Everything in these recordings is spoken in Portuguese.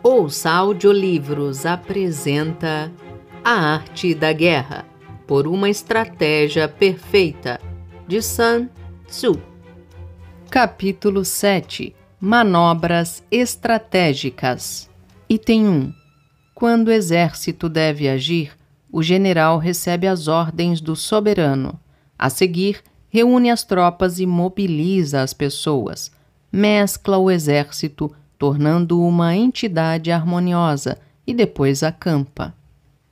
Ouça Audiolivros apresenta A Arte da Guerra, por uma estratégia perfeita, de Sun Tzu. Capítulo 7. Manobras estratégicas. Item 1. Quando o exército deve agir, o general recebe as ordens do soberano. A seguir, reúne as tropas e mobiliza as pessoas. Mescla o exército, tornando-o uma entidade harmoniosa, e depois acampa.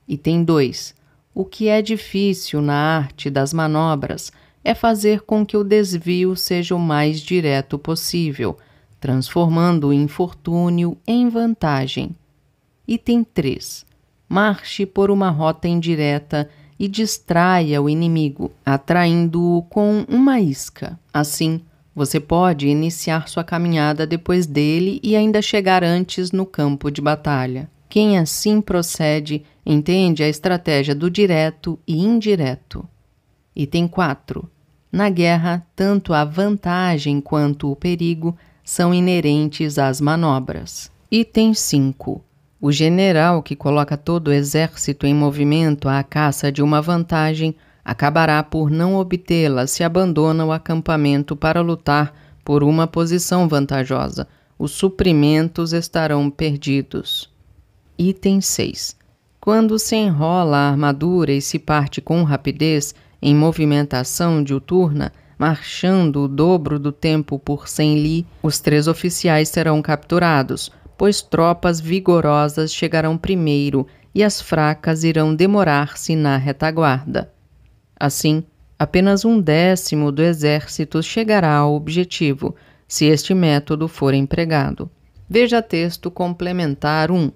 Item 2. O que é difícil na arte das manobras é fazer com que o desvio seja o mais direto possível, transformando o infortúnio em vantagem. Item 3. Marche por uma rota indireta e distraia o inimigo, atraindo-o com uma isca. Assim, você pode iniciar sua caminhada depois dele e ainda chegar antes no campo de batalha. Quem assim procede entende a estratégia do direto e indireto. Item 4. Na guerra, tanto a vantagem quanto o perigo são inerentes às manobras. Item 5. O general que coloca todo o exército em movimento à caça de uma vantagem acabará por não obtê-la se abandona o acampamento para lutar por uma posição vantajosa. Os suprimentos estarão perdidos. Item 6. Quando se enrola a armadura e se parte com rapidez em movimentação diuturna, marchando o dobro do tempo por 100 li, os 3 oficiais serão capturados, pois tropas vigorosas chegarão primeiro e as fracas irão demorar-se na retaguarda. Assim, apenas 1/10 do exército chegará ao objetivo, se este método for empregado. Veja texto complementar 1.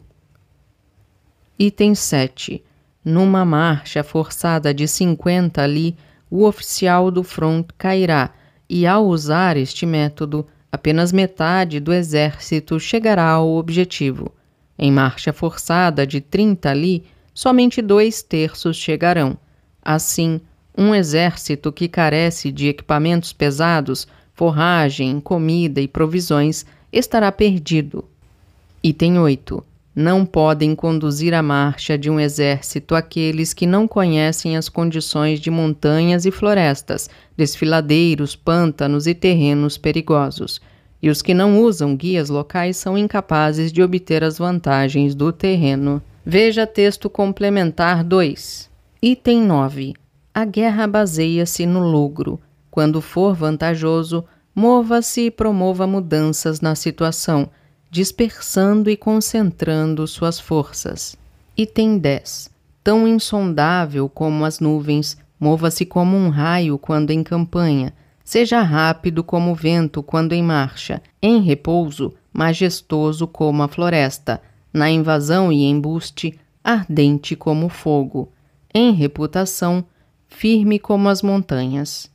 Item 7. Numa marcha forçada de 50 li, o oficial do front cairá, e ao usar este método, apenas metade do exército chegará ao objetivo. Em marcha forçada de 30 li, somente 2/3 chegarão. Assim, um exército que carece de equipamentos pesados, forragem, comida e provisões, estará perdido. Item 8. Não podem conduzir a marcha de um exército aqueles que não conhecem as condições de montanhas e florestas, desfiladeiros, pântanos e terrenos perigosos. E os que não usam guias locais são incapazes de obter as vantagens do terreno. Veja texto complementar 2. Item 9. A guerra baseia-se no lucro. Quando for vantajoso, mova-se e promova mudanças na situação, dispersando e concentrando suas forças. Item 10. Tão insondável como as nuvens, mova-se como um raio quando em campanha, seja rápido como o vento quando em marcha, em repouso, majestoso como a floresta, na invasão e embuste, ardente como o fogo, em reputação, firme como as montanhas.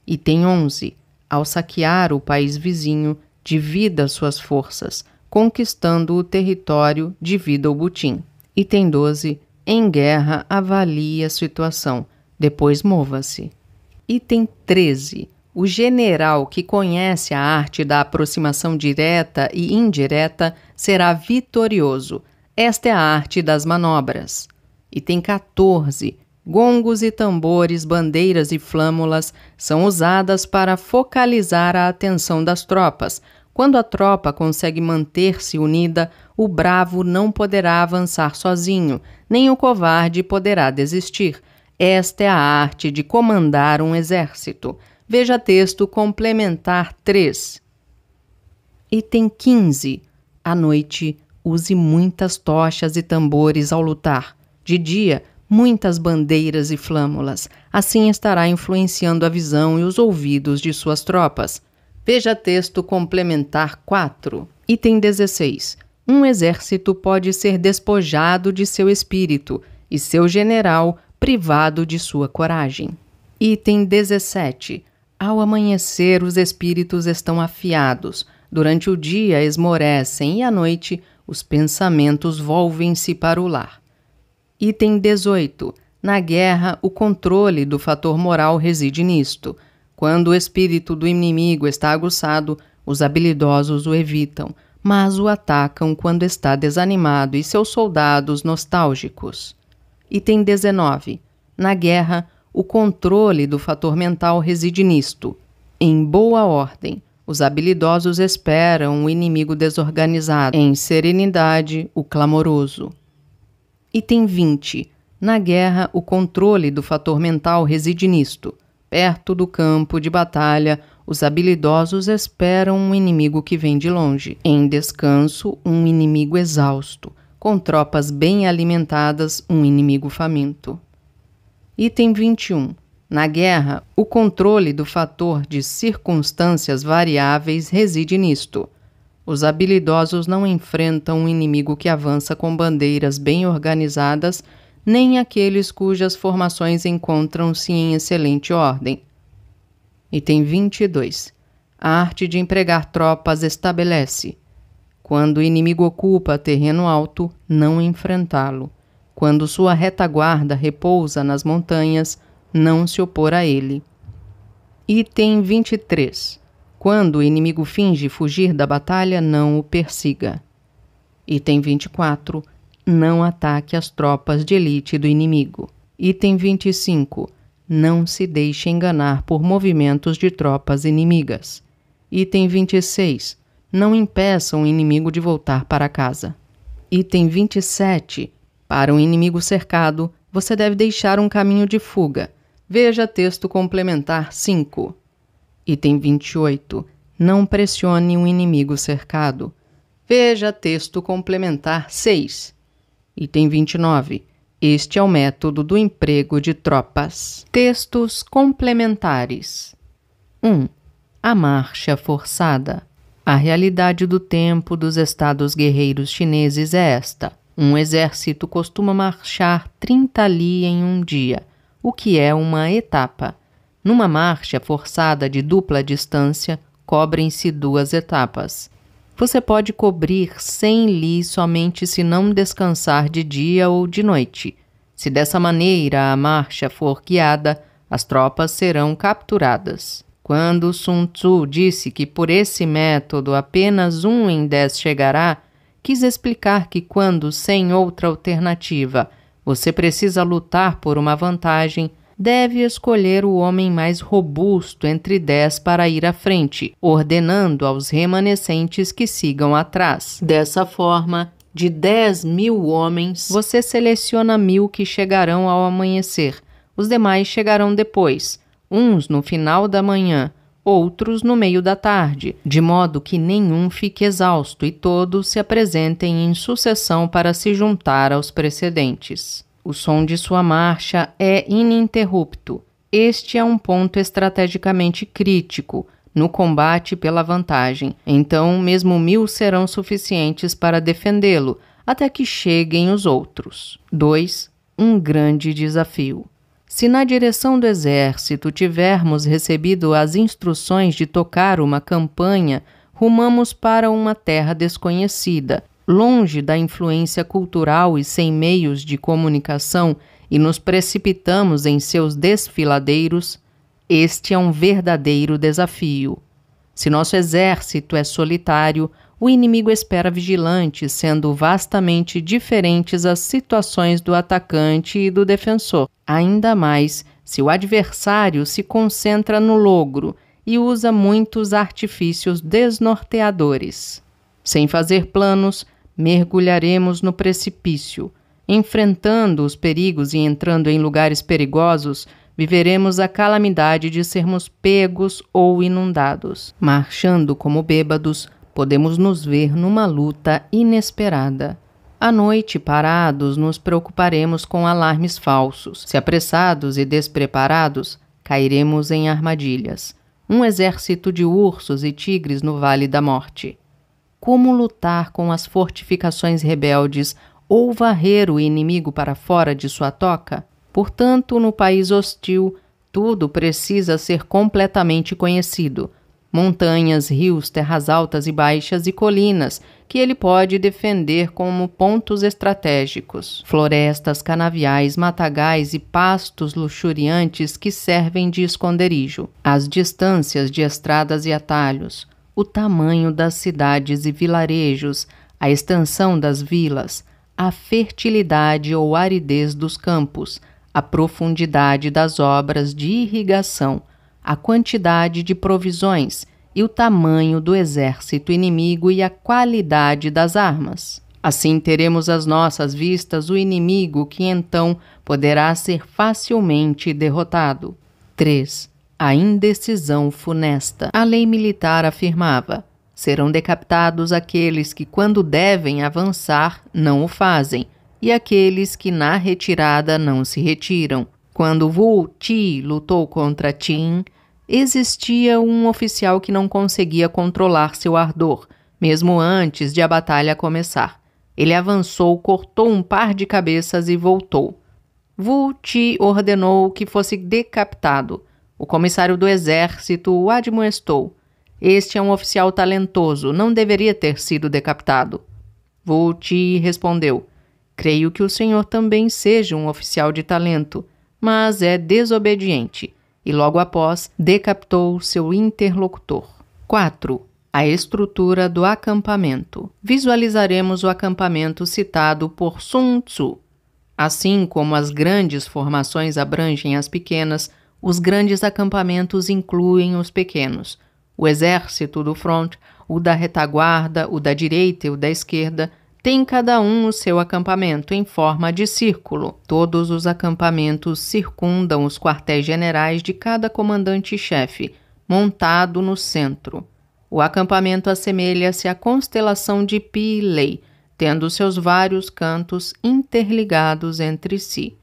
Item 11. Ao saquear o país vizinho, divida suas forças, conquistando o território, divida o butim. Item 12. Em guerra, avalie a situação, depois mova-se. Item 13. O general que conhece a arte da aproximação direta e indireta será vitorioso. Esta é a arte das manobras. Item 14. Gongos e tambores, bandeiras e flâmulas são usadas para focalizar a atenção das tropas. Quando a tropa consegue manter-se unida, o bravo não poderá avançar sozinho, nem o covarde poderá desistir. Esta é a arte de comandar um exército. Veja texto complementar 3. Item 15. À noite, use muitas tochas e tambores ao lutar. De dia, muitas bandeiras e flâmulas. Assim estará influenciando a visão e os ouvidos de suas tropas. Veja texto complementar 4. Item 16. Um exército pode ser despojado de seu espírito e seu general privado de sua coragem. Item 17. Ao amanhecer, os espíritos estão afiados. Durante o dia esmorecem e à noite os pensamentos volvem-se para o lar. Item 18. Na guerra, o controle do fator moral reside nisto. Quando o espírito do inimigo está aguçado, os habilidosos o evitam, mas o atacam quando está desanimado e seus soldados nostálgicos. Item 19. Na guerra, o controle do fator mental reside nisto. Em boa ordem, os habilidosos esperam o inimigo desorganizado. Em serenidade, o clamoroso. Item 20. Na guerra, o controle do fator mental reside nisto. Perto do campo de batalha, os habilidosos esperam um inimigo que vem de longe. Em descanso, um inimigo exausto. Com tropas bem alimentadas, um inimigo faminto. Item 21. Na guerra, o controle do fator de circunstâncias variáveis reside nisto. Os habilidosos não enfrentam um inimigo que avança com bandeiras bem organizadas, nem aqueles cujas formações encontram-se em excelente ordem. Item 22. A arte de empregar tropas estabelece. Quando o inimigo ocupa terreno alto, não enfrentá-lo. Quando sua retaguarda repousa nas montanhas, não se opor a ele. Item 23. Quando o inimigo finge fugir da batalha, não o persiga. Item 24. Não ataque as tropas de elite do inimigo. Item 25. Não se deixe enganar por movimentos de tropas inimigas. Item 26. Não impeça um inimigo de voltar para casa. Item 27. Para um inimigo cercado, você deve deixar um caminho de fuga. Veja texto complementar 5. Item 28. Não pressione um inimigo cercado. Veja texto complementar 6. Item 29. Este é o método do emprego de tropas. Textos complementares. 1. A marcha forçada. A realidade do tempo dos estados guerreiros chineses é esta. Um exército costuma marchar 30 li em um dia, o que é uma etapa. Numa marcha forçada de dupla distância, cobrem-se 2 etapas. Você pode cobrir 100 li somente se não descansar de dia ou de noite. Se dessa maneira a marcha for guiada, as tropas serão capturadas. Quando Sun Tzu disse que por esse método apenas 1 em 10 chegará, quis explicar que quando, sem outra alternativa, você precisa lutar por uma vantagem, deve escolher o homem mais robusto entre 10 para ir à frente, ordenando aos remanescentes que sigam atrás. Dessa forma, de 10.000 homens, você seleciona 1.000 que chegarão ao amanhecer. Os demais chegarão depois, uns no final da manhã, outros no meio da tarde, de modo que nenhum fique exausto e todos se apresentem em sucessão para se juntar aos precedentes. O som de sua marcha é ininterrupto. Este é um ponto estrategicamente crítico no combate pela vantagem. Então, mesmo 1.000 serão suficientes para defendê-lo, até que cheguem os outros. 2. Um grande desafio. Se na direção do exército tivermos recebido as instruções de tocar uma campanha, rumamos para uma terra desconhecida, longe da influência cultural e sem meios de comunicação, e nos precipitamos em seus desfiladeiros, este é um verdadeiro desafio. Se nosso exército é solitário, o inimigo espera vigilante, sendo vastamente diferentes as situações do atacante e do defensor. Ainda mais se o adversário se concentra no logro e usa muitos artifícios desnorteadores. Sem fazer planos, mergulharemos no precipício. Enfrentando os perigos e entrando em lugares perigosos, viveremos a calamidade de sermos pegos ou inundados. Marchando como bêbados, podemos nos ver numa luta inesperada. À noite, parados, nos preocuparemos com alarmes falsos. Se apressados e despreparados, cairemos em armadilhas. Um exército de ursos e tigres no Vale da Morte. Como lutar com as fortificações rebeldes ou varrer o inimigo para fora de sua toca? Portanto, no país hostil, tudo precisa ser completamente conhecido. Montanhas, rios, terras altas e baixas e colinas, que ele pode defender como pontos estratégicos. Florestas, canaviais, matagais e pastos luxuriantes que servem de esconderijo. As distâncias de estradas e atalhos. o tamanho das cidades e vilarejos, a extensão das vilas, a fertilidade ou aridez dos campos, a profundidade das obras de irrigação, a quantidade de provisões e o tamanho do exército inimigo e a qualidade das armas. Assim teremos às nossas vistas o inimigo que então poderá ser facilmente derrotado. 3. A indecisão funesta. A lei militar afirmava: serão decapitados aqueles que, quando devem avançar, não o fazem, e aqueles que na retirada não se retiram. Quando Wu Ti lutou contra Qin, existia um oficial que não conseguia controlar seu ardor, mesmo antes de a batalha começar. Ele avançou, cortou um par de cabeças e voltou. Wu Ti ordenou que fosse decapitado. O comissário do exército o admoestou: este é um oficial talentoso, não deveria ter sido decapitado. Wu Ti respondeu: creio que o senhor também seja um oficial de talento, mas é desobediente. E logo após, decapitou seu interlocutor. 4. A estrutura do acampamento. Visualizaremos o acampamento citado por Sun Tzu. Assim como as grandes formações abrangem as pequenas, os grandes acampamentos incluem os pequenos. O exército do front, o da retaguarda, o da direita e o da esquerda, tem cada um o seu acampamento em forma de círculo. Todos os acampamentos circundam os quartéis generais de cada comandante-chefe, montado no centro. O acampamento assemelha-se à constelação de Philae, tendo seus vários cantos interligados entre si.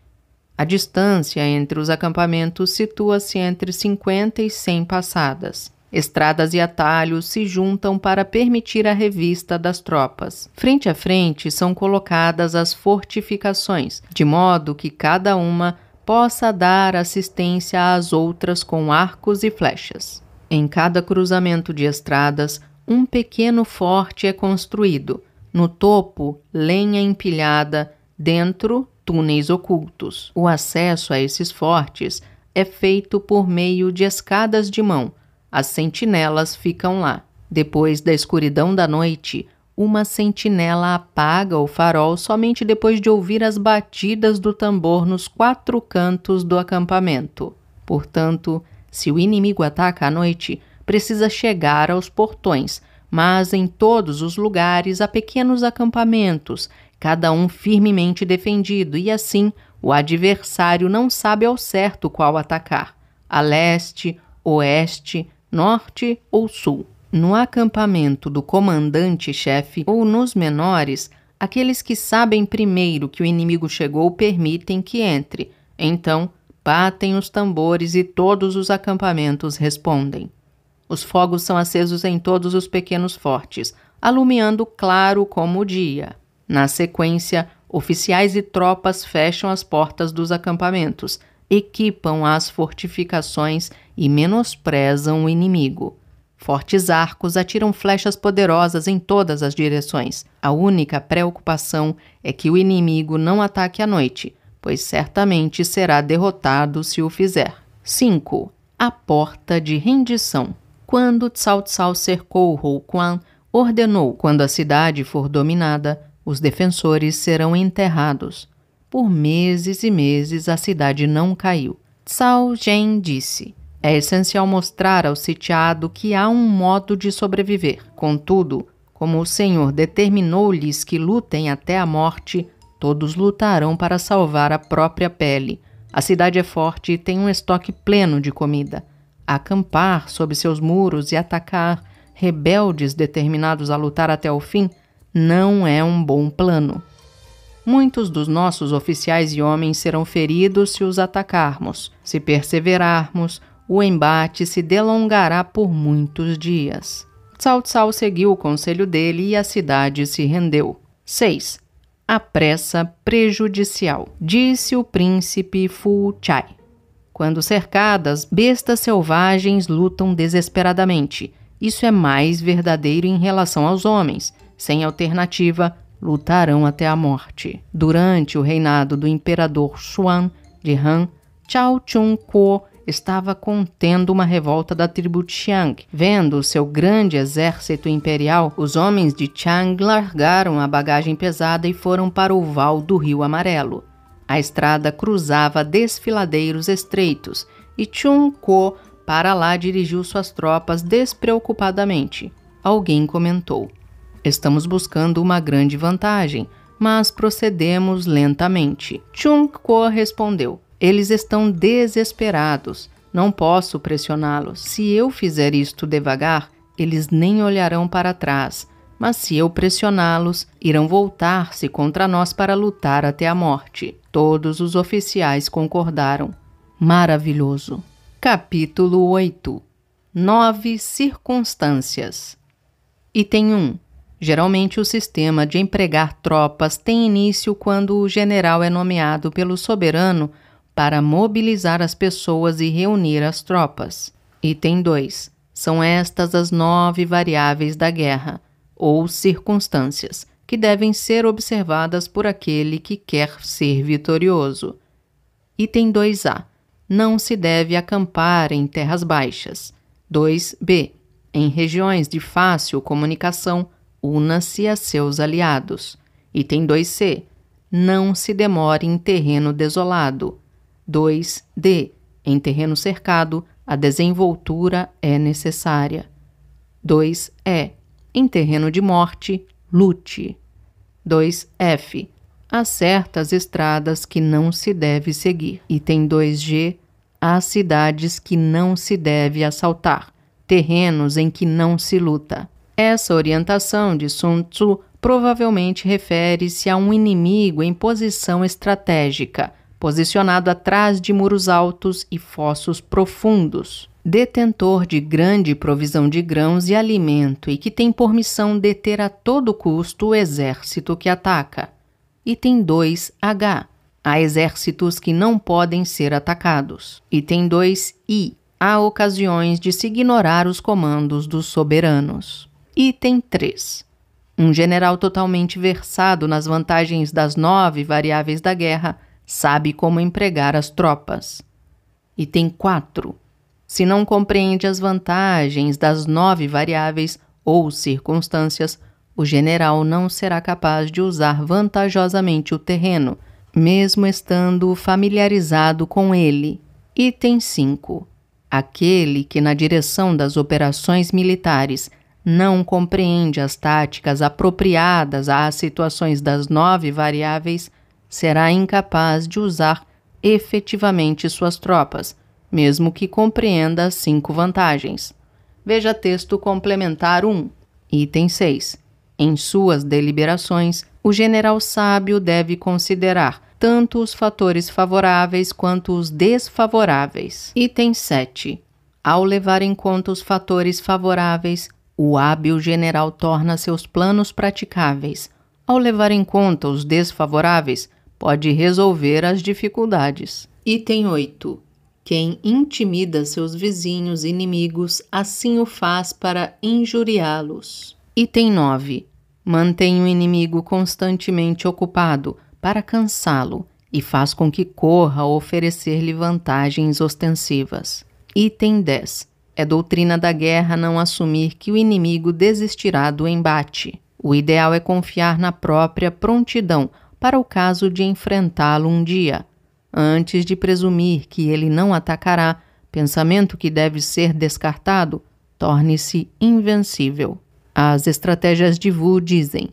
A distância entre os acampamentos situa-se entre 50 e 100 passadas. Estradas e atalhos se juntam para permitir a revista das tropas. Frente a frente são colocadas as fortificações, de modo que cada uma possa dar assistência às outras com arcos e flechas. Em cada cruzamento de estradas, um pequeno forte é construído. No topo, lenha empilhada, dentro, túneis ocultos. O acesso a esses fortes é feito por meio de escadas de mão. As sentinelas ficam lá. Depois da escuridão da noite, uma sentinela apaga o farol somente depois de ouvir as batidas do tambor nos 4 cantos do acampamento. Portanto, se o inimigo ataca à noite, precisa chegar aos portões, mas em todos os lugares há pequenos acampamentos, cada um firmemente defendido, e assim o adversário não sabe ao certo qual atacar: a leste, oeste, norte ou sul. No acampamento do comandante-chefe ou nos menores, aqueles que sabem primeiro que o inimigo chegou permitem que entre. Então, batem os tambores e todos os acampamentos respondem. Os fogos são acesos em todos os pequenos fortes, alumiando claro como o dia. Na sequência, oficiais e tropas fecham as portas dos acampamentos, equipam as fortificações e menosprezam o inimigo. Fortes arcos atiram flechas poderosas em todas as direções. A única preocupação é que o inimigo não ataque à noite, pois certamente será derrotado se o fizer. 5. A porta de rendição. Quando Cao Cao cercou Houquan, ordenou: quando a cidade for dominada, os defensores serão enterrados. Por meses e meses a cidade não caiu. Cao Zhen disse: é essencial mostrar ao sitiado que há um modo de sobreviver. Contudo, como o Senhor determinou-lhes que lutem até a morte, todos lutarão para salvar a própria pele. A cidade é forte e tem um estoque pleno de comida. Acampar sob seus muros e atacar rebeldes determinados a lutar até o fim não é um bom plano. Muitos dos nossos oficiais e homens serão feridos se os atacarmos. Se perseverarmos, o embate se delongará por muitos dias. Cao Cao seguiu o conselho dele e a cidade se rendeu. 6. A pressa prejudicial. Disse o príncipe Fu Chai: quando cercadas, bestas selvagens lutam desesperadamente. Isso é mais verdadeiro em relação aos homens. Sem alternativa, lutarão até a morte. Durante o reinado do imperador Xuan de Han, Chao Chun Kuo estava contendo uma revolta da tribo Qiang. Vendo o seu grande exército imperial, os homens de Qiang largaram a bagagem pesada e foram para o val do Rio Amarelo. A estrada cruzava desfiladeiros estreitos e Chun Ko para lá dirigiu suas tropas despreocupadamente. Alguém comentou: "Estamos buscando uma grande vantagem, mas procedemos lentamente." Chun Ko respondeu: "Eles estão desesperados. Não posso pressioná-los. Se eu fizer isto devagar, eles nem olharão para trás. Mas se eu pressioná-los, irão voltar-se contra nós para lutar até a morte." Todos os oficiais concordaram. Maravilhoso. Capítulo 8. 9 circunstâncias. Item 1. Geralmente o sistema de empregar tropas tem início quando o general é nomeado pelo soberano para mobilizar as pessoas e reunir as tropas. Item 2. São estas as 9 variáveis da guerra, ou circunstâncias, que devem ser observadas por aquele que quer ser vitorioso. Item 2A. Não se deve acampar em terras baixas. 2B. Em regiões de fácil comunicação, una-se a seus aliados. Item 2C. Não se demore em terreno desolado. 2D. Em terreno cercado, a desenvoltura é necessária. 2E. Em terreno de morte, lute. 2F. Há certas estradas que não se deve seguir. Item 2G. Há cidades que não se deve assaltar, terrenos em que não se luta. Essa orientação de Sun Tzu provavelmente refere-se a um inimigo em posição estratégica, posicionado atrás de muros altos e fossos profundos, detentor de grande provisão de grãos e alimento e que tem por missão deter a todo custo o exército que ataca. Item 2H. Há exércitos que não podem ser atacados. Item 2I. Há ocasiões de se ignorar os comandos dos soberanos. Item 3. Um general totalmente versado nas vantagens das 9 variáveis da guerra sabe como empregar as tropas. Item 4. Se não compreende as vantagens das 9 variáveis ou circunstâncias, o general não será capaz de usar vantajosamente o terreno, mesmo estando familiarizado com ele. Item 5. Aquele que na direção das operações militares não compreende as táticas apropriadas às situações das 9 variáveis será incapaz de usar efetivamente suas tropas, mesmo que compreenda as 5 vantagens. Veja texto complementar 1. Item 6. Em suas deliberações, o general sábio deve considerar tanto os fatores favoráveis quanto os desfavoráveis. Item 7. Ao levar em conta os fatores favoráveis, o hábil general torna seus planos praticáveis. Ao levar em conta os desfavoráveis, pode resolver as dificuldades. Item 8. Quem intimida seus vizinhos inimigos, assim o faz para injuriá-los. Item 9. Mantém o inimigo constantemente ocupado para cansá-lo e faz com que corra a oferecer-lhe vantagens ostensivas. Item 10. É doutrina da guerra não assumir que o inimigo desistirá do embate. O ideal é confiar na própria prontidão para o caso de enfrentá-lo um dia. Antes de presumir que ele não atacará, pensamento que deve ser descartado, torne-se invencível. As estratégias de Wu dizem: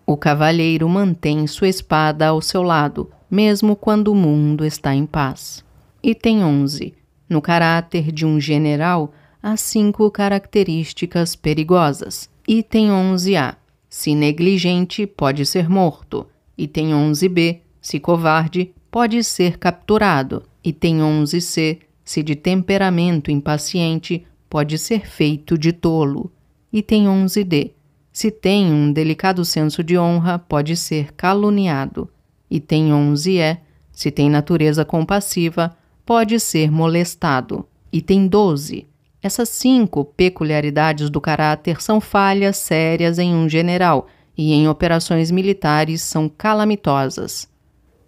o cavalheiro mantém sua espada ao seu lado, mesmo quando o mundo está em paz. Item 11. No caráter de um general, há 5 características perigosas. Item 11A. Se negligente, pode ser morto. Item 11B. Se covarde, pode ser capturado. Item 11C. Se de temperamento impaciente, pode ser feito de tolo. Item 11D. Se tem um delicado senso de honra, pode ser caluniado. Item 11E. Se tem natureza compassiva, pode ser molestado. Item 12. Essas 5 peculiaridades do caráter são falhas sérias em um general e em operações militares são calamitosas.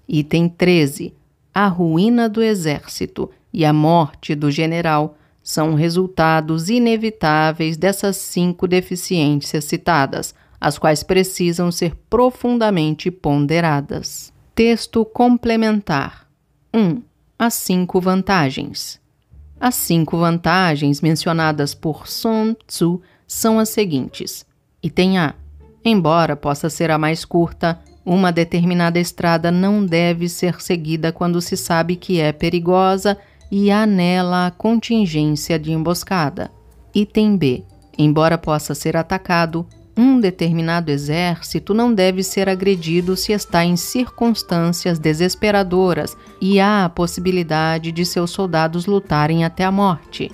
Item 13. A ruína do exército e a morte do general são resultados inevitáveis dessas 5 deficiências citadas, as quais precisam ser profundamente ponderadas. Texto complementar. 1. As 5 vantagens. As 5 vantagens mencionadas por Sun Tzu são as seguintes. Item A. Embora possa ser a mais curta, uma determinada estrada não deve ser seguida quando se sabe que é perigosa e há nela a contingência de emboscada. Item B. Embora possa ser atacado, um determinado exército não deve ser agredido se está em circunstâncias desesperadoras e há a possibilidade de seus soldados lutarem até a morte.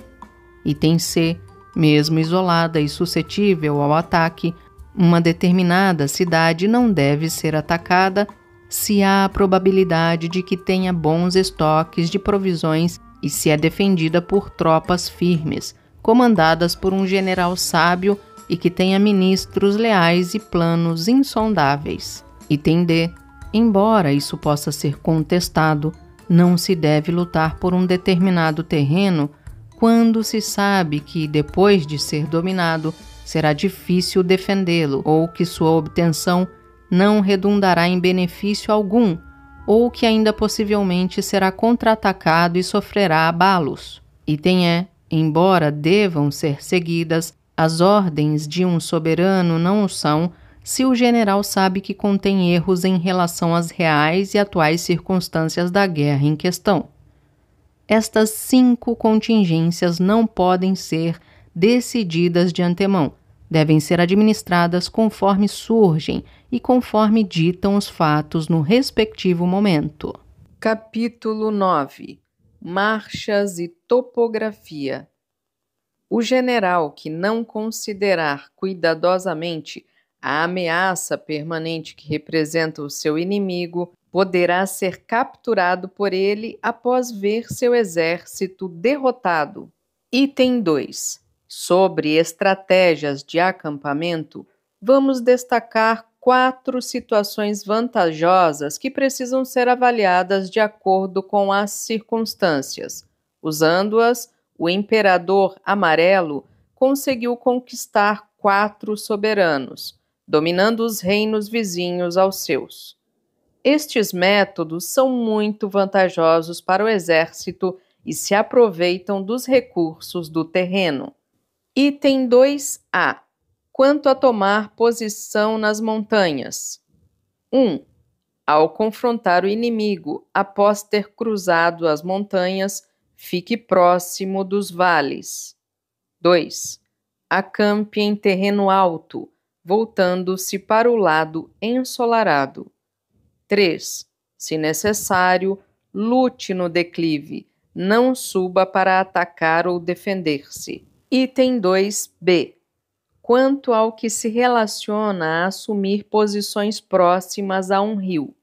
Item C. Mesmo isolada e suscetível ao ataque, uma determinada cidade não deve ser atacada se há a probabilidade de que tenha bons estoques de provisões e se é defendida por tropas firmes, comandadas por um general sábio e que tenha ministros leais e planos insondáveis. Item D. Embora isso possa ser contestado, não se deve lutar por um determinado terreno quando se sabe que, depois de ser dominado, será difícil defendê-lo ou que sua obtenção não redundará em benefício algum ou que ainda possivelmente será contra-atacado e sofrerá abalos. Item E. Embora devam ser seguidas, as ordens de um soberano não o são se o general sabe que contém erros em relação às reais e atuais circunstâncias da guerra em questão. Estas 5 contingências não podem ser decididas de antemão, devem ser administradas conforme surgem e conforme ditam os fatos no respectivo momento. Capítulo 9. Marchas e topografia. O general que não considerar cuidadosamente a ameaça permanente que representa o seu inimigo poderá ser capturado por ele após ver seu exército derrotado. Item 2. Sobre estratégias de acampamento, vamos destacar 4 situações vantajosas que precisam ser avaliadas de acordo com as circunstâncias. Usando-as, o imperador amarelo conseguiu conquistar 4 soberanos, dominando os reinos vizinhos aos seus. Estes métodos são muito vantajosos para o exército e se aproveitam dos recursos do terreno. Item 2A. Quanto a tomar posição nas montanhas. 1. Ao confrontar o inimigo, após ter cruzado as montanhas, fique próximo dos vales. 2. Acampe em terreno alto, voltando-se para o lado ensolarado. 3. Se necessário, lute no declive, não suba para atacar ou defender-se. Item 2B. Quanto ao que se relaciona a assumir posições próximas a um rio.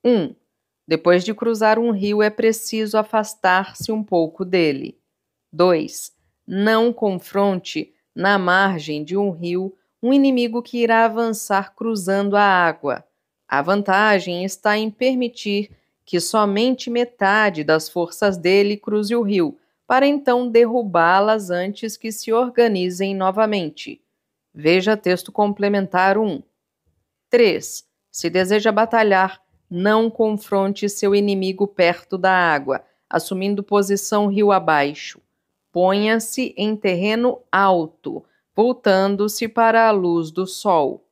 1. Depois de cruzar um rio, é preciso afastar-se um pouco dele. 2. Não confronte, na margem de um rio, um inimigo que irá avançar cruzando a água. A vantagem está em permitir que somente metade das forças dele cruze o rio, para então derrubá-las antes que se organizem novamente. Veja texto complementar 1. 3. Se deseja batalhar, não confronte seu inimigo perto da água, assumindo posição rio abaixo. Ponha-se em terreno alto, voltando-se para a luz do sol.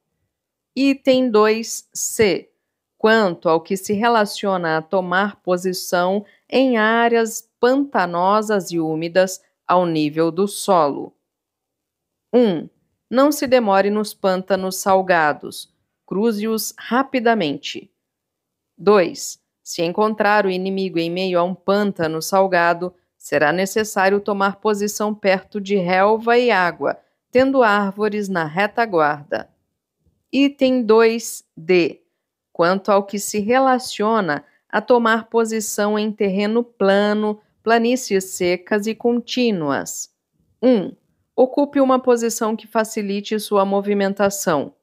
Item 2C. Quanto ao que se relaciona a tomar posição em áreas pantanosas e úmidas ao nível do solo. 1. Não se demore nos pântanos salgados. Cruze-os rapidamente. 2. Se encontrar o inimigo em meio a um pântano salgado, será necessário tomar posição perto de relva e água, tendo árvores na retaguarda. Item 2D. Quanto ao que se relaciona a tomar posição em terreno plano, planícies secas e contínuas. 1. Ocupe uma posição que facilite sua movimentação.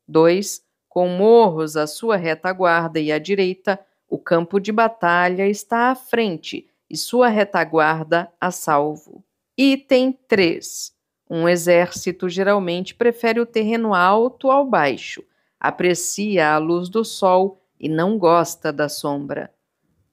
2. Com morros à sua retaguarda e à direita, o campo de batalha está à frente e sua retaguarda a salvo. Item 3. Um exército geralmente prefere o terreno alto ao baixo, aprecia a luz do sol e não gosta da sombra.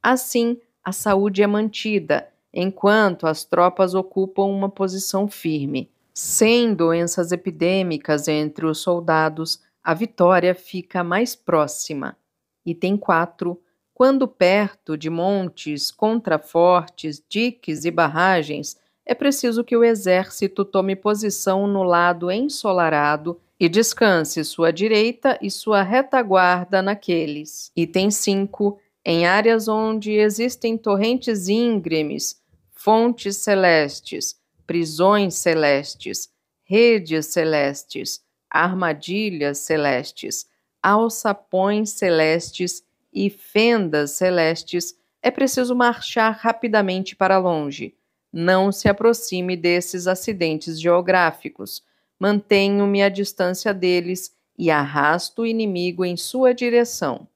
Assim, a saúde é mantida, enquanto as tropas ocupam uma posição firme. Sem doenças epidêmicas entre os soldados, a vitória fica mais próxima. Item 4. Quando perto de montes, contrafortes, diques e barragens, é preciso que o exército tome posição no lado ensolarado e descanse sua direita e sua retaguarda naqueles. Item 5. Em áreas onde existem torrentes íngremes, fontes celestes, prisões celestes, redes celestes, armadilhas celestes, alçapões celestes e fendas celestes, é preciso marchar rapidamente para longe. Não se aproxime desses acidentes geográficos. Mantenho-me à distância deles e arrasto o inimigo em sua direção.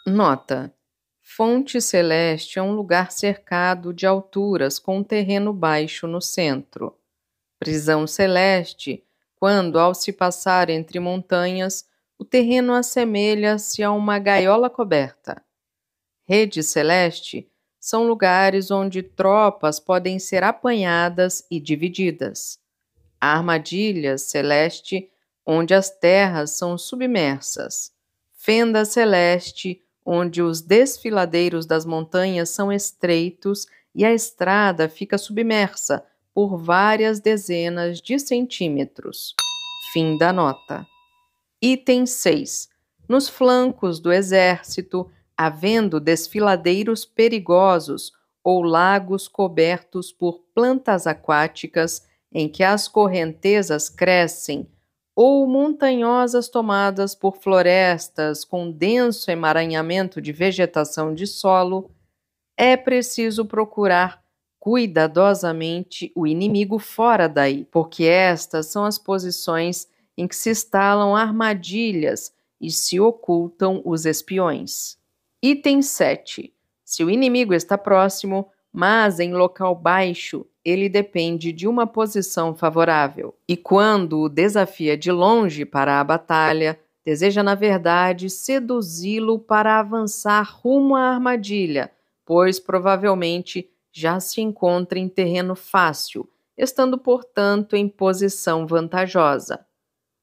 Nota: Fonte Celeste é um lugar cercado de alturas com um terreno baixo no centro. Prisão Celeste, quando, ao se passar entre montanhas, o terreno assemelha-se a uma gaiola coberta. Rede Celeste são lugares onde tropas podem ser apanhadas e divididas. Armadilha Celeste, onde as terras são submersas. Fenda Celeste, onde os desfiladeiros das montanhas são estreitos e a estrada fica submersa por várias dezenas de centímetros. Fim da nota. Item 6. Nos flancos do exército, havendo desfiladeiros perigosos ou lagos cobertos por plantas aquáticas em que as correntezas crescem, ou montanhosas tomadas por florestas com denso emaranhamento de vegetação de solo, é preciso procurar cuidadosamente o inimigo fora daí, porque estas são as posições em que se instalam armadilhas e se ocultam os espiões. Item 7. Se o inimigo está próximo, mas em local baixo, ele depende de uma posição favorável. E quando o desafia de longe para a batalha, deseja, na verdade, seduzi-lo para avançar rumo à armadilha, pois provavelmente já se encontra em terreno fácil, estando, portanto, em posição vantajosa.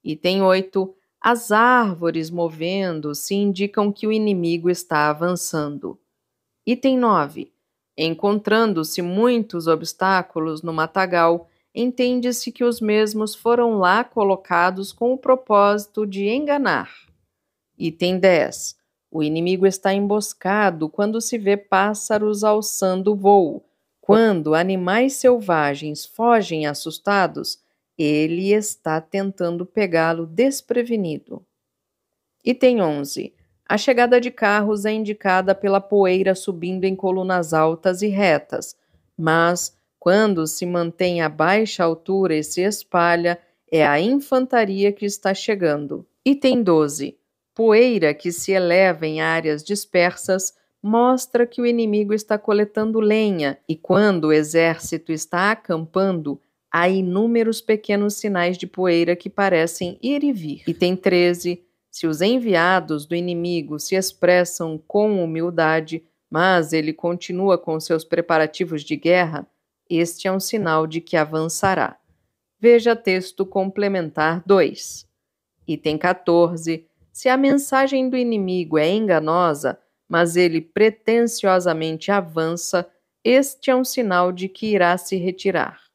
Item 8. As árvores movendo-se indicam que o inimigo está avançando. Item 9. Encontrando-se muitos obstáculos no matagal, entende-se que os mesmos foram lá colocados com o propósito de enganar. Item 10. O inimigo está emboscado quando se vê pássaros alçando voo. Quando animais selvagens fogem assustados, ele está tentando pegá-lo desprevenido. Item 11. A chegada de carros é indicada pela poeira subindo em colunas altas e retas, mas, quando se mantém a baixa altura e se espalha, é a infantaria que está chegando. Item 12. Poeira que se eleva em áreas dispersas mostra que o inimigo está coletando lenha, e quando o exército está acampando, há inúmeros pequenos sinais de poeira que parecem ir e vir. Item 13. Se os enviados do inimigo se expressam com humildade, mas ele continua com seus preparativos de guerra, este é um sinal de que avançará. Veja texto complementar 2. Item 14. Se a mensagem do inimigo é enganosa, mas ele pretensiosamente avança, este é um sinal de que irá se retirar.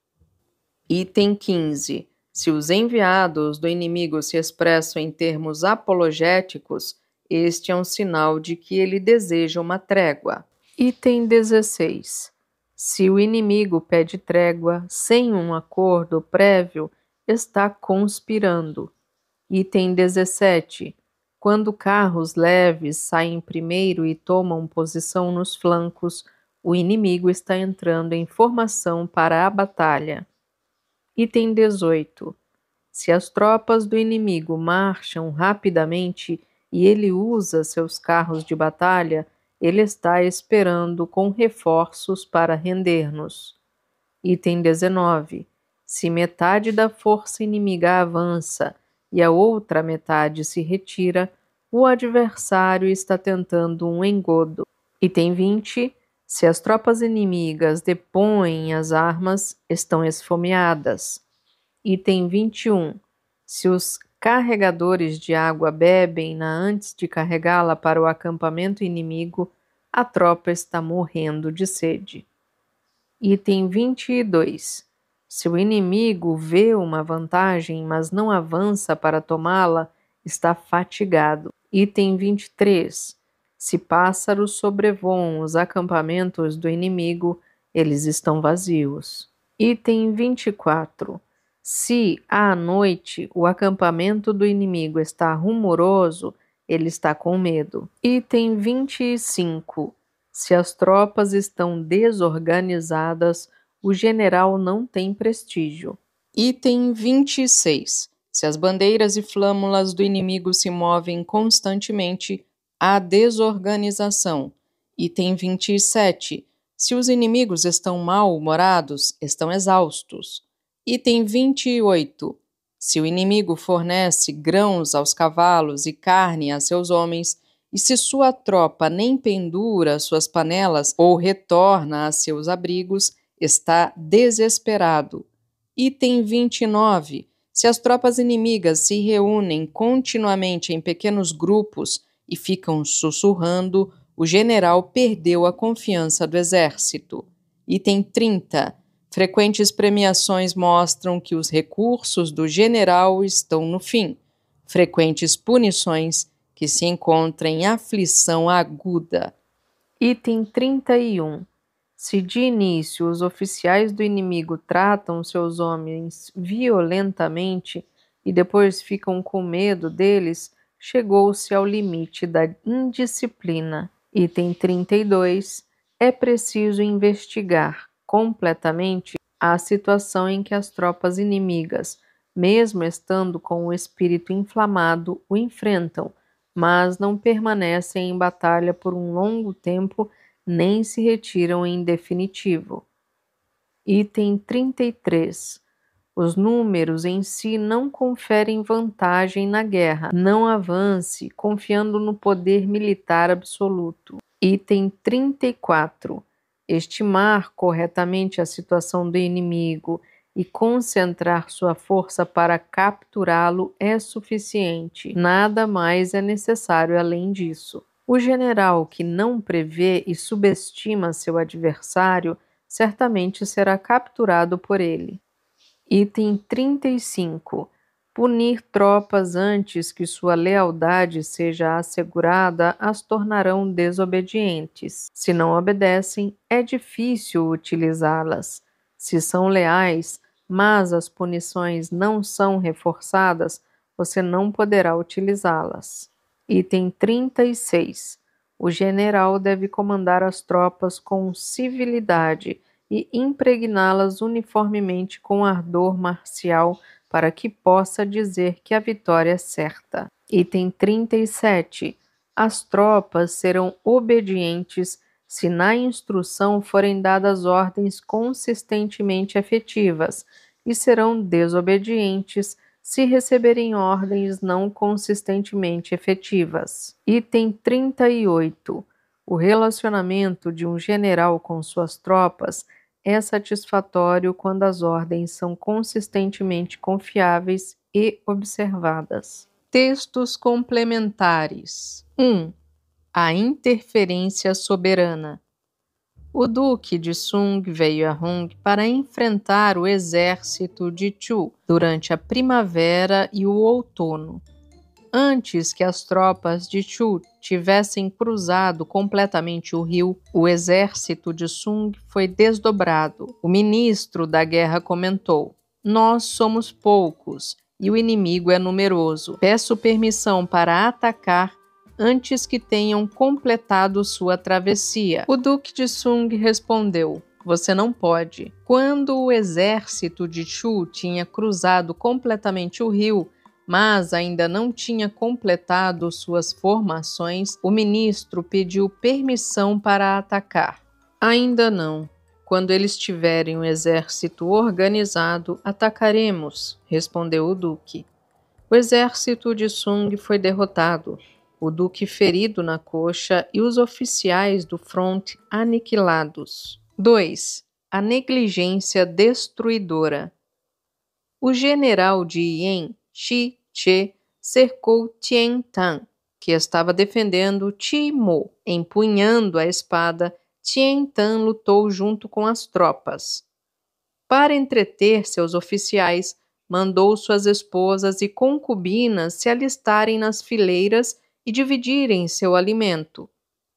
Item 15. Se os enviados do inimigo se expressam em termos apologéticos, este é um sinal de que ele deseja uma trégua. Item 16. Se o inimigo pede trégua sem um acordo prévio, está conspirando. Item 17. Quando carros leves saem primeiro e tomam posição nos flancos, o inimigo está entrando em formação para a batalha. Item 18. Se as tropas do inimigo marcham rapidamente e ele usa seus carros de batalha, ele está esperando com reforços para render-nos. Item 19. Se metade da força inimiga avança e a outra metade se retira, o adversário está tentando um engodo. Item 20. Se as tropas inimigas depõem as armas, estão esfomeadas. Item 21. Se os carregadores de água bebem-na antes de carregá-la para o acampamento inimigo, a tropa está morrendo de sede. Item 22. Se o inimigo vê uma vantagem, mas não avança para tomá-la, está fatigado. Item 23. Se pássaros sobrevoam os acampamentos do inimigo, eles estão vazios. Item 24. Se, à noite, o acampamento do inimigo está rumoroso, ele está com medo. Item 25. Se as tropas estão desorganizadas, o general não tem prestígio. Item 26. Se as bandeiras e flâmulas do inimigo se movem constantemente, há desorganização. Item 27. Se os inimigos estão mal-humorados, estão exaustos. Item 28. Se o inimigo fornece grãos aos cavalos e carne a seus homens, e se sua tropa nem pendura suas panelas ou retorna a seus abrigos, está desesperado. Item 29. Se as tropas inimigas se reúnem continuamente em pequenos grupos e ficam sussurrando, o general perdeu a confiança do exército. Item 30. Frequentes premiações mostram que os recursos do general estão no fim. Frequentes punições que se encontram em aflição aguda. Item 31. Se de início os oficiais do inimigo tratam seus homens violentamente e depois ficam com medo deles, chegou-se ao limite da indisciplina. Item 32. É preciso investigar completamente a situação em que as tropas inimigas, mesmo estando com o espírito inflamado, o enfrentam, mas não permanecem em batalha por um longo tempo nem se retiram em definitivo. Item 33. Os números em si não conferem vantagem na guerra. Não avance confiando no poder militar absoluto. Item 34. Estimar corretamente a situação do inimigo e concentrar sua força para capturá-lo é suficiente. Nada mais é necessário além disso. O general que não prevê e subestima seu adversário certamente será capturado por ele. Item 35. Punir tropas antes que sua lealdade seja assegurada as tornarão desobedientes. Se não obedecem, é difícil utilizá-las. Se são leais, mas as punições não são reforçadas, você não poderá utilizá-las. Item 36. O general deve comandar as tropas com civilidade e impregná-las uniformemente com ardor marcial para que possa dizer que a vitória é certa. Item 37. As tropas serão obedientes se na instrução forem dadas ordens consistentemente efetivas e serão desobedientes se receberem ordens não consistentemente efetivas. Item 38. O relacionamento de um general com suas tropas é satisfatório quando as ordens são consistentemente confiáveis e observadas. Textos complementares. 1. A interferência soberana. O duque de Sung veio a Hong para enfrentar o exército de Chu durante a primavera e o outono. Antes que as tropas de Chu tivessem cruzado completamente o rio, o exército de Sung foi desdobrado. O ministro da guerra comentou: "Nós somos poucos e o inimigo é numeroso. Peço permissão para atacar antes que tenham completado sua travessia." O duque de Sung respondeu: "Você não pode." Quando o exército de Chu tinha cruzado completamente o rio, mas ainda não tinha completado suas formações, o ministro pediu permissão para atacar. Ainda não. Quando eles tiverem um exército organizado, atacaremos, respondeu o duque. O exército de Sung foi derrotado, o duque ferido na coxa e os oficiais do front aniquilados. 2. A negligência destruidora. O general de Yen, Shi Che, cercou Tien Tan, que estava defendendo Chi Mo. Empunhando a espada, Tien Tan lutou junto com as tropas. Para entreter seus oficiais, mandou suas esposas e concubinas se alistarem nas fileiras e dividirem seu alimento.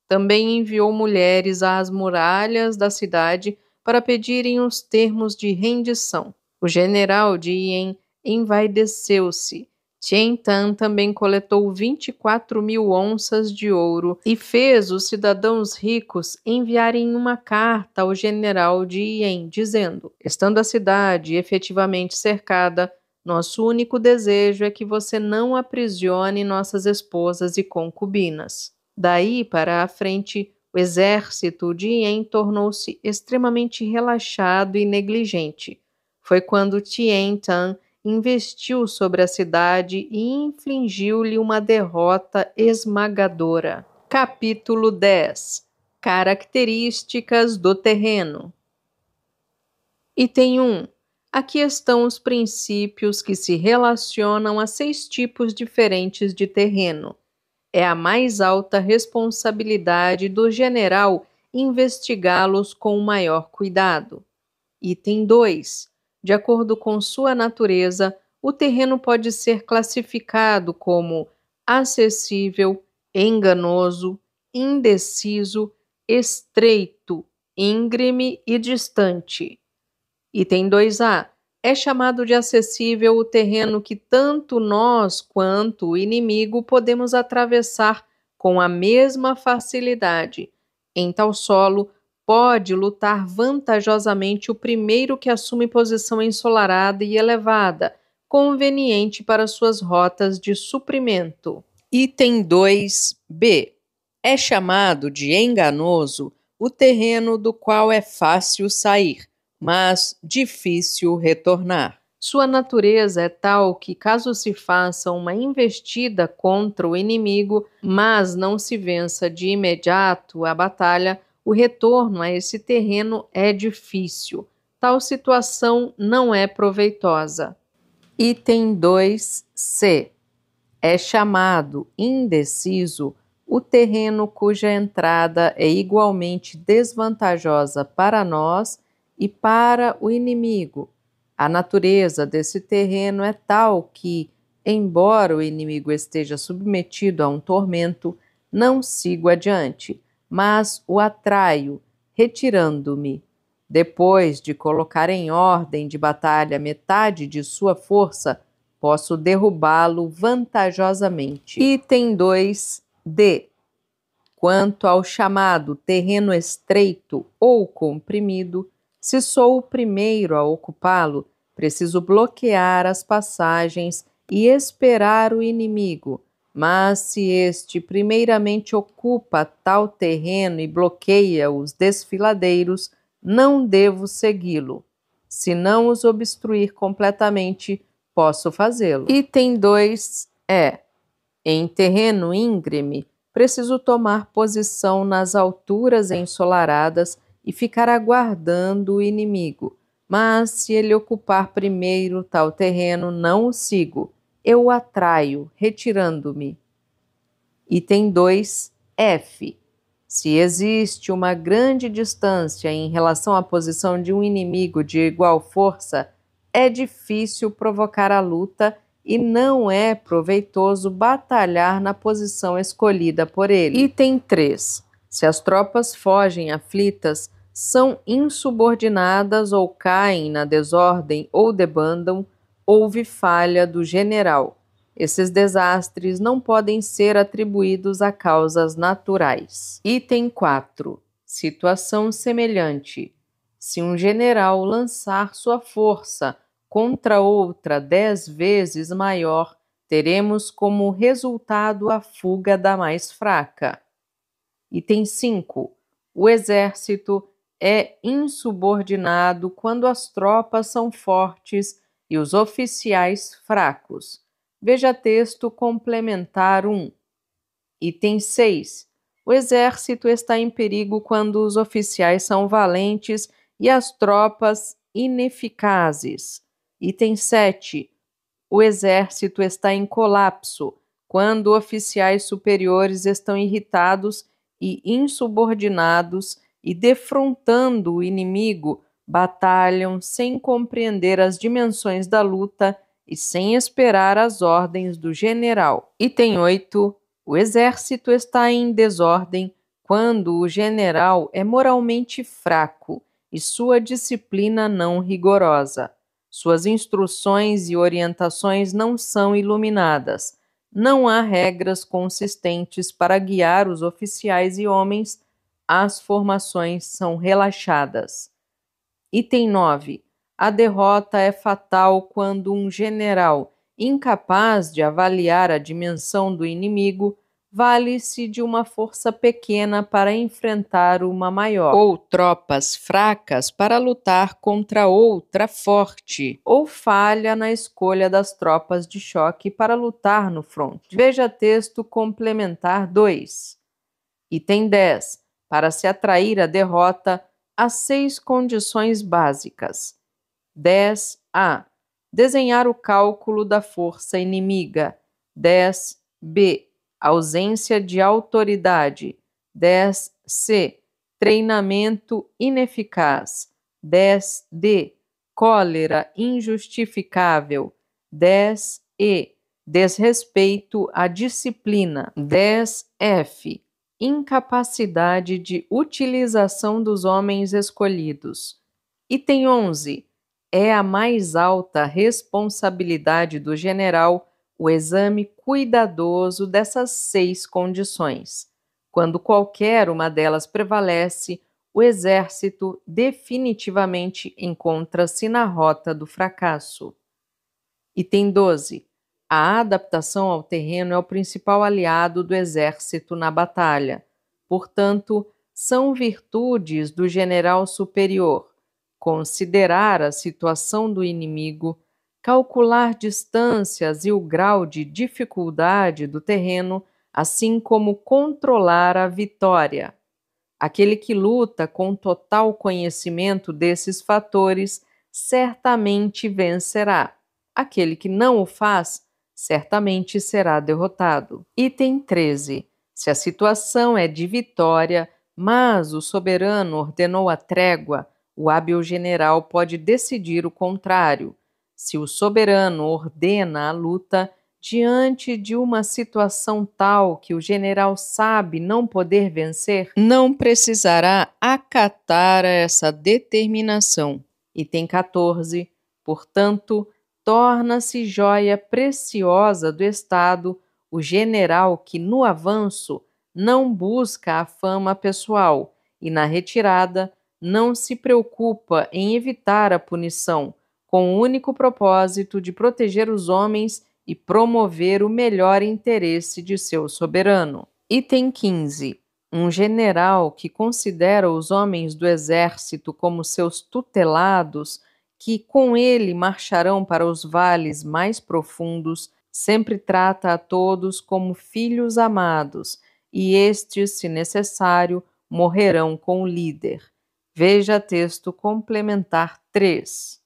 Também enviou mulheres às muralhas da cidade para pedirem os termos de rendição. O general de Yen envaideceu-se. Tien Tan também coletou 24.000 onças de ouro e fez os cidadãos ricos enviarem uma carta ao general de Yen, dizendo: estando a cidade efetivamente cercada, nosso único desejo é que você não aprisione nossas esposas e concubinas. Daí para a frente, o exército de Yen tornou-se extremamente relaxado e negligente. Foi quando Tien Tan investiu sobre a cidade e infligiu-lhe uma derrota esmagadora. Capítulo 10. Características do terreno. Item 1. Aqui estão os princípios que se relacionam a 6 tipos diferentes de terreno. É a mais alta responsabilidade do general investigá-los com o maior cuidado. Item 2. De acordo com sua natureza, o terreno pode ser classificado como acessível, enganoso, indeciso, estreito, íngreme e distante. Item 2a. É chamado de acessível o terreno que tanto nós quanto o inimigo podemos atravessar com a mesma facilidade. Em tal solo, pode lutar vantajosamente o primeiro que assume posição ensolarada e elevada, conveniente para suas rotas de suprimento. Item 2b. É chamado de enganoso o terreno do qual é fácil sair, mas difícil retornar. Sua natureza é tal que, caso se faça uma investida contra o inimigo, mas não se vença de imediato a batalha, o retorno a esse terreno é difícil. Tal situação não é proveitosa. Item 2c. É chamado indeciso o terreno cuja entrada é igualmente desvantajosa para nós e para o inimigo. A natureza desse terreno é tal que, embora o inimigo esteja submetido a um tormento, não sigo adiante, mas o atraio, retirando-me. Depois de colocar em ordem de batalha metade de sua força, posso derrubá-lo vantajosamente. Item 2d. Quanto ao chamado terreno estreito ou comprimido, se sou o primeiro a ocupá-lo, preciso bloquear as passagens e esperar o inimigo. Mas se este primeiramente ocupa tal terreno e bloqueia os desfiladeiros, não devo segui-lo. Se não os obstruir completamente, posso fazê-lo. Item 2 é: em terreno íngreme, preciso tomar posição nas alturas ensolaradas e ficar aguardando o inimigo. Mas se ele ocupar primeiro tal terreno, não o sigo. Eu o atraio, retirando-me. Item 2f. Se existe uma grande distância em relação à posição de um inimigo de igual força, é difícil provocar a luta e não é proveitoso batalhar na posição escolhida por ele. Item 3. Se as tropas fogem aflitas, são insubordinadas ou caem na desordem ou debandam, houve falha do general. Esses desastres não podem ser atribuídos a causas naturais. Item 4. Situação semelhante. Se um general lançar sua força contra outra 10 vezes maior, teremos como resultado a fuga da mais fraca. Item 5. O exército é insubordinado quando as tropas são fortes e os oficiais fracos. Veja texto complementar 1. Item 6. O exército está em perigo quando os oficiais são valentes e as tropas ineficazes. Item 7. O exército está em colapso quando oficiais superiores estão irritados e insubordinados e, defrontando o inimigo, batalham sem compreender as dimensões da luta e sem esperar as ordens do general. Item 8. O exército está em desordem quando o general é moralmente fraco e sua disciplina não rigorosa. Suas instruções e orientações não são iluminadas. Não há regras consistentes para guiar os oficiais e homens. As formações são relaxadas. Item 9. A derrota é fatal quando um general, incapaz de avaliar a dimensão do inimigo, vale-se de uma força pequena para enfrentar uma maior, ou tropas fracas para lutar contra outra forte, ou falha na escolha das tropas de choque para lutar no fronte. Veja texto complementar 2. Item 10. Para se atrair a derrota, há 6 condições básicas. 10a. Desenhar o cálculo da força inimiga. 10b. Ausência de autoridade. 10c. Treinamento ineficaz. 10d. Cólera injustificável. 10e. Desrespeito à disciplina. 10f. Incapacidade de utilização dos homens escolhidos. Item 11. É a mais alta responsabilidade do general o exame cuidadoso dessas 6 condições. Quando qualquer uma delas prevalece, o exército definitivamente encontra-se na rota do fracasso. Item 12. A adaptação ao terreno é o principal aliado do exército na batalha. Portanto, são virtudes do general superior considerar a situação do inimigo, calcular distâncias e o grau de dificuldade do terreno, assim como controlar a vitória. Aquele que luta com total conhecimento desses fatores certamente vencerá. Aquele que não o faz certamente será derrotado. Item 13. Se a situação é de vitória, mas o soberano ordenou a trégua, o hábil general pode decidir o contrário. Se o soberano ordena a luta, diante de uma situação tal que o general sabe não poder vencer, não precisará acatar essa determinação. Item 14. Portanto, torna-se joia preciosa do Estado o general que, no avanço, não busca a fama pessoal e, na retirada, não se preocupa em evitar a punição, com o único propósito de proteger os homens e promover o melhor interesse de seu soberano. Item 15. Um general que considera os homens do exército como seus tutelados, que com ele marcharão para os vales mais profundos, sempre trata a todos como filhos amados, e estes, se necessário, morrerão com o líder. Veja texto complementar 3.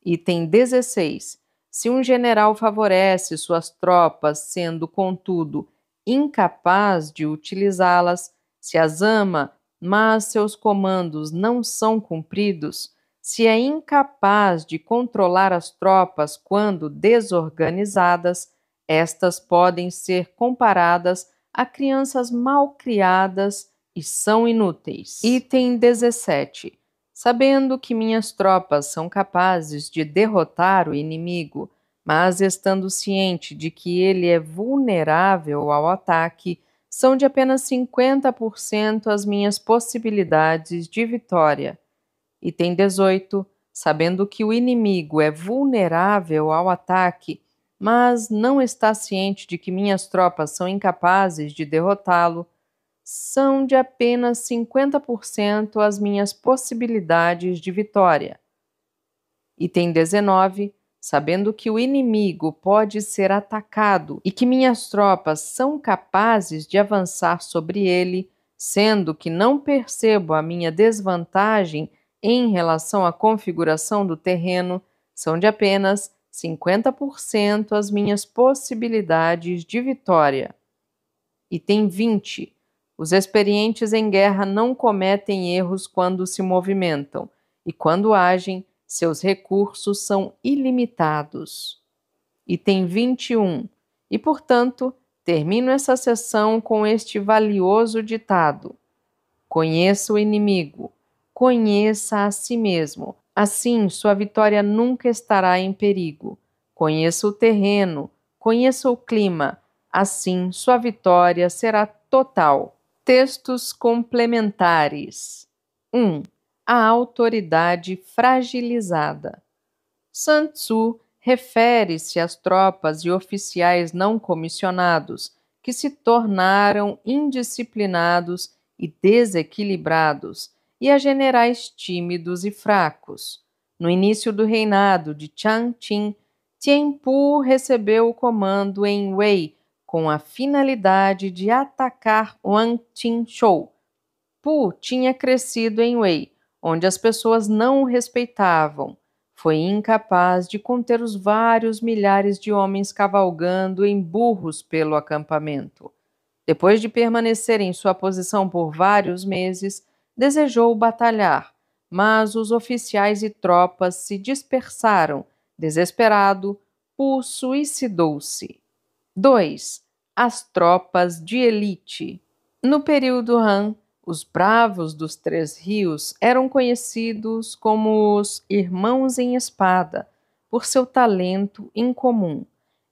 Item 16. Se um general favorece suas tropas, sendo, contudo, incapaz de utilizá-las, se as ama, mas seus comandos não são cumpridos, se é incapaz de controlar as tropas quando desorganizadas, estas podem ser comparadas a crianças mal criadas e são inúteis. Item 17. Sabendo que minhas tropas são capazes de derrotar o inimigo, mas estando ciente de que ele é vulnerável ao ataque, são de apenas 50% as minhas possibilidades de vitória. Item 18. Sabendo que o inimigo é vulnerável ao ataque, mas não está ciente de que minhas tropas são incapazes de derrotá-lo, são de apenas 50% as minhas possibilidades de vitória. Item 19. Sabendo que o inimigo pode ser atacado e que minhas tropas são capazes de avançar sobre ele, sendo que não percebo a minha desvantagem em relação à configuração do terreno, são de apenas 50% as minhas possibilidades de vitória. Item 20. Os experientes em guerra não cometem erros quando se movimentam, e quando agem, seus recursos são ilimitados. Item 21. E, portanto, termino essa sessão com este valioso ditado: conheça o inimigo, conheça a si mesmo. Assim, sua vitória nunca estará em perigo. Conheça o terreno, conheça o clima. Assim, sua vitória será total. Textos complementares. 1. A autoridade fragilizada. Sun Tzu refere-se às tropas e oficiais não comissionados que se tornaram indisciplinados e desequilibrados, e a generais tímidos e fracos. No início do reinado de Chang Qing, Tian Pu recebeu o comando em Wei com a finalidade de atacar Wang Qinshou. Pu tinha crescido em Wei, onde as pessoas não o respeitavam. Foi incapaz de conter os vários milhares de homens cavalgando em burros pelo acampamento. Depois de permanecer em sua posição por vários meses, desejou batalhar, mas os oficiais e tropas se dispersaram. Desesperado, Pu suicidou-se. 2. As tropas de elite. No período Han, os bravos dos Três Rios eram conhecidos como os Irmãos em Espada, por seu talento incomum.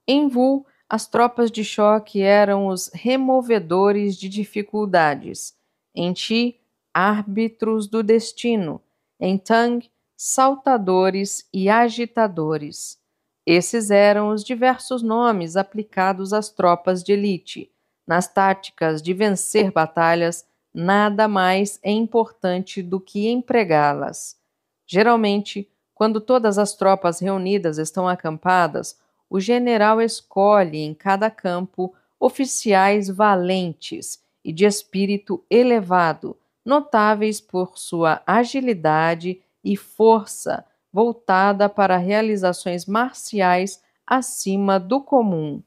Em Wu, as tropas de choque eram os removedores de dificuldades. Em Qi, árbitros do destino. Em Tang, saltadores e agitadores. Esses eram os diversos nomes aplicados às tropas de elite. Nas táticas de vencer batalhas, nada mais é importante do que empregá-las. Geralmente, quando todas as tropas reunidas estão acampadas, o general escolhe em cada campo oficiais valentes e de espírito elevado, notáveis por sua agilidade e força, voltada para realizações marciais acima do comum.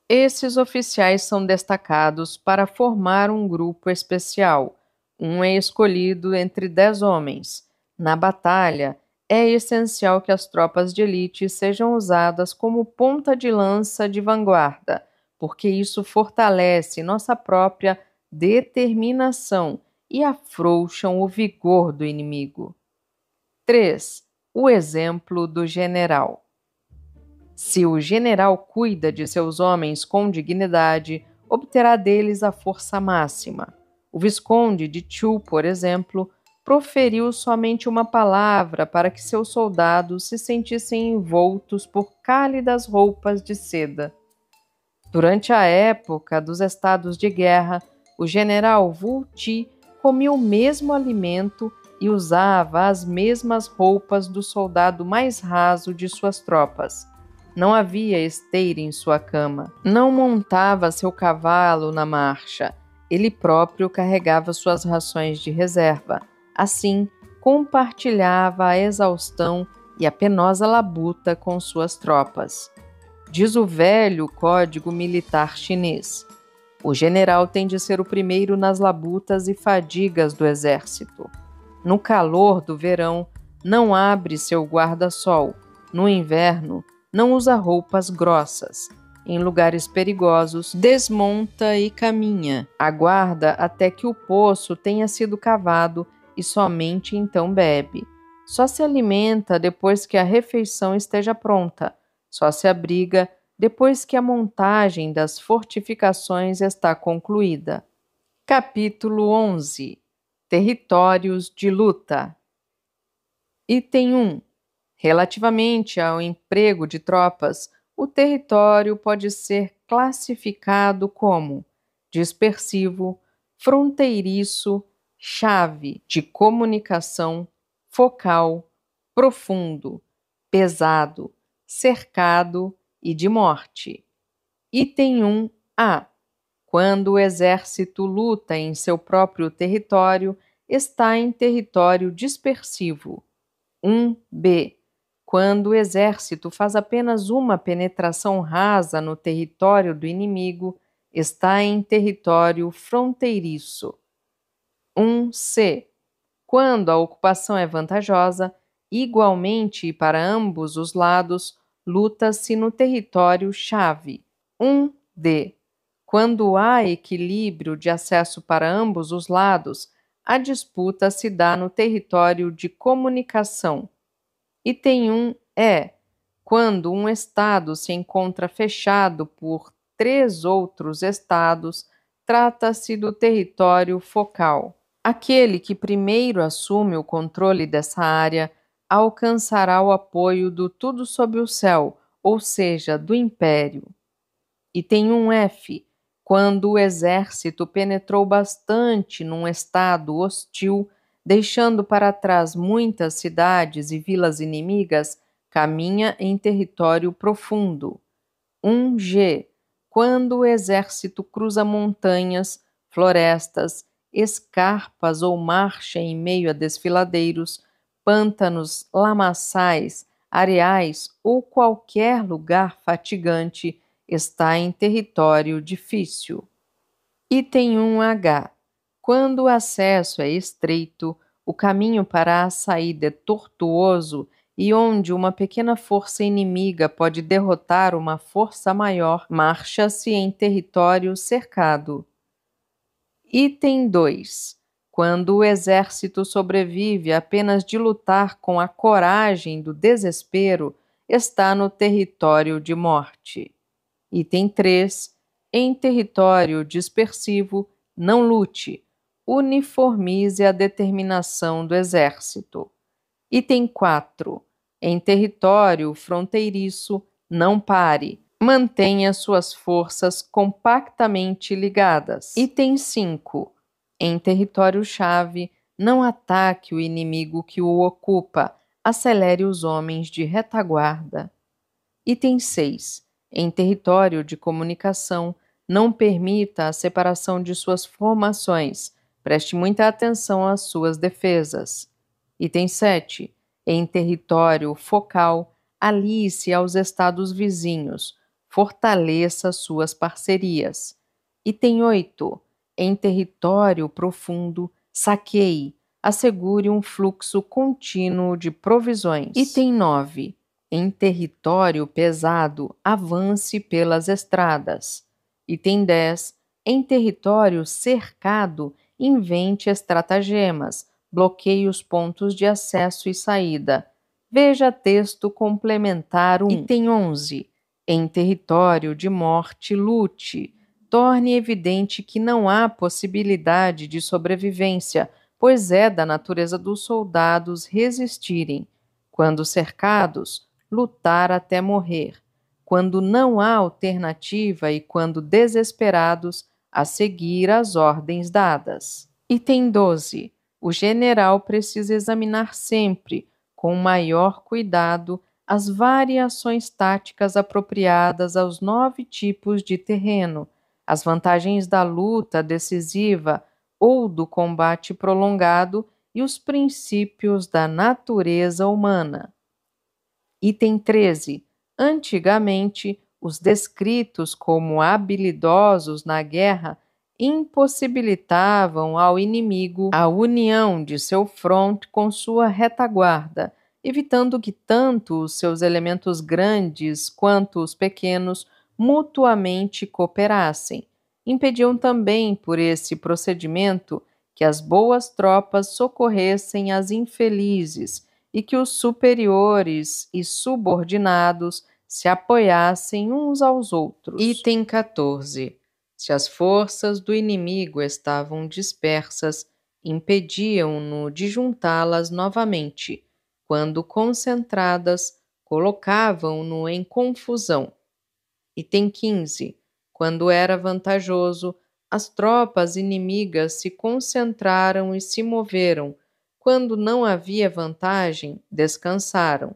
Esses oficiais são destacados para formar um grupo especial. Um é escolhido entre 10 homens. Na batalha, é essencial que as tropas de elite sejam usadas como ponta de lança de vanguarda, porque isso fortalece nossa própria determinação e afrouxam o vigor do inimigo. 3. O exemplo do general. Se o general cuida de seus homens com dignidade, obterá deles a força máxima. O Visconde de Chu, por exemplo, proferiu somente uma palavra para que seus soldados se sentissem envoltos por cálidas roupas de seda. Durante a época dos estados de guerra, o general Wu Ti comia o mesmo alimento e usava as mesmas roupas do soldado mais raso de suas tropas. Não havia esteira em sua cama. Não montava seu cavalo na marcha. Ele próprio carregava suas rações de reserva. Assim, compartilhava a exaustão e a penosa labuta com suas tropas. Diz o velho código militar chinês: o general tem de ser o primeiro nas labutas e fadigas do exército. No calor do verão, não abre seu guarda-sol. No inverno, não usa roupas grossas. Em lugares perigosos, desmonta e caminha. Aguarda até que o poço tenha sido cavado e somente então bebe. Só se alimenta depois que a refeição esteja pronta. Só se abriga depois que a montagem das fortificações está concluída. Capítulo 11. Territórios de luta. Item 1. Relativamente ao emprego de tropas, o território pode ser classificado como dispersivo, fronteiriço, chave de comunicação, focal, profundo, pesado, cercado e de morte. Item 1A. Quando o exército luta em seu próprio território, está em território dispersivo. 1B. Quando o exército faz apenas uma penetração rasa no território do inimigo, está em território fronteiriço. 1C. Quando a ocupação é vantajosa, igualmente para ambos os lados, luta-se no território-chave. 1D. Quando há equilíbrio de acesso para ambos os lados, a disputa se dá no território de comunicação. Item 1 é: quando um estado se encontra fechado por 3 outros estados, trata-se do território focal. Aquele que primeiro assume o controle dessa área alcançará o apoio do tudo sob o céu, ou seja, do império. Item 1F. Quando o exército penetrou bastante num estado hostil, deixando para trás muitas cidades e vilas inimigas, caminha em território profundo. 1G. Quando o exército cruza montanhas, florestas, escarpas ou marcha em meio a desfiladeiros, pântanos, lamaçais, areais ou qualquer lugar fatigante, está em território difícil. Item 1H. Quando o acesso é estreito, o caminho para a saída é tortuoso e onde uma pequena força inimiga pode derrotar uma força maior, marcha-se em território cercado. Item 2. Quando o exército sobrevive apenas de lutar com a coragem do desespero, está no território de morte. Item 3. Em território dispersivo, não lute. Uniformize a determinação do exército. Item 4. Em território fronteiriço, não pare. Mantenha suas forças compactamente ligadas. Item 5. Em território-chave, não ataque o inimigo que o ocupa. Acelere os homens de retaguarda. Item 6. Em território de comunicação, não permita a separação de suas formações. Preste muita atenção às suas defesas. Item 7. Em território focal, alie-se aos estados vizinhos. Fortaleça suas parcerias. Item 8. Em território profundo, saqueie. Assegure um fluxo contínuo de provisões. Item 9. Em território pesado, avance pelas estradas. Item 10. Em território cercado, invente estratagemas, bloqueie os pontos de acesso e saída. Veja texto complementar 1. Item 11. Em território de morte, lute. Torne evidente que não há possibilidade de sobrevivência, pois é da natureza dos soldados resistirem. Quando cercados, lutar até morrer. Quando não há alternativa e quando desesperados, a seguir as ordens dadas. Item 12. O general precisa examinar sempre, com maior cuidado, as variações táticas apropriadas aos 9 tipos de terreno, as vantagens da luta decisiva ou do combate prolongado e os princípios da natureza humana. Item 13. Antigamente, os descritos como habilidosos na guerra impossibilitavam ao inimigo a união de seu fronte com sua retaguarda, evitando que tanto os seus elementos grandes quanto os pequenos mutuamente cooperassem. Impediam também, por esse procedimento, que as boas tropas socorressem as infelizes e que os superiores e subordinados se apoiassem uns aos outros. Item 14. Se as forças do inimigo estavam dispersas, impediam-no de juntá-las novamente. Quando concentradas, colocavam-no em confusão. Item 15. Quando era vantajoso, as tropas inimigas se concentraram e se moveram. Quando não havia vantagem, descansaram.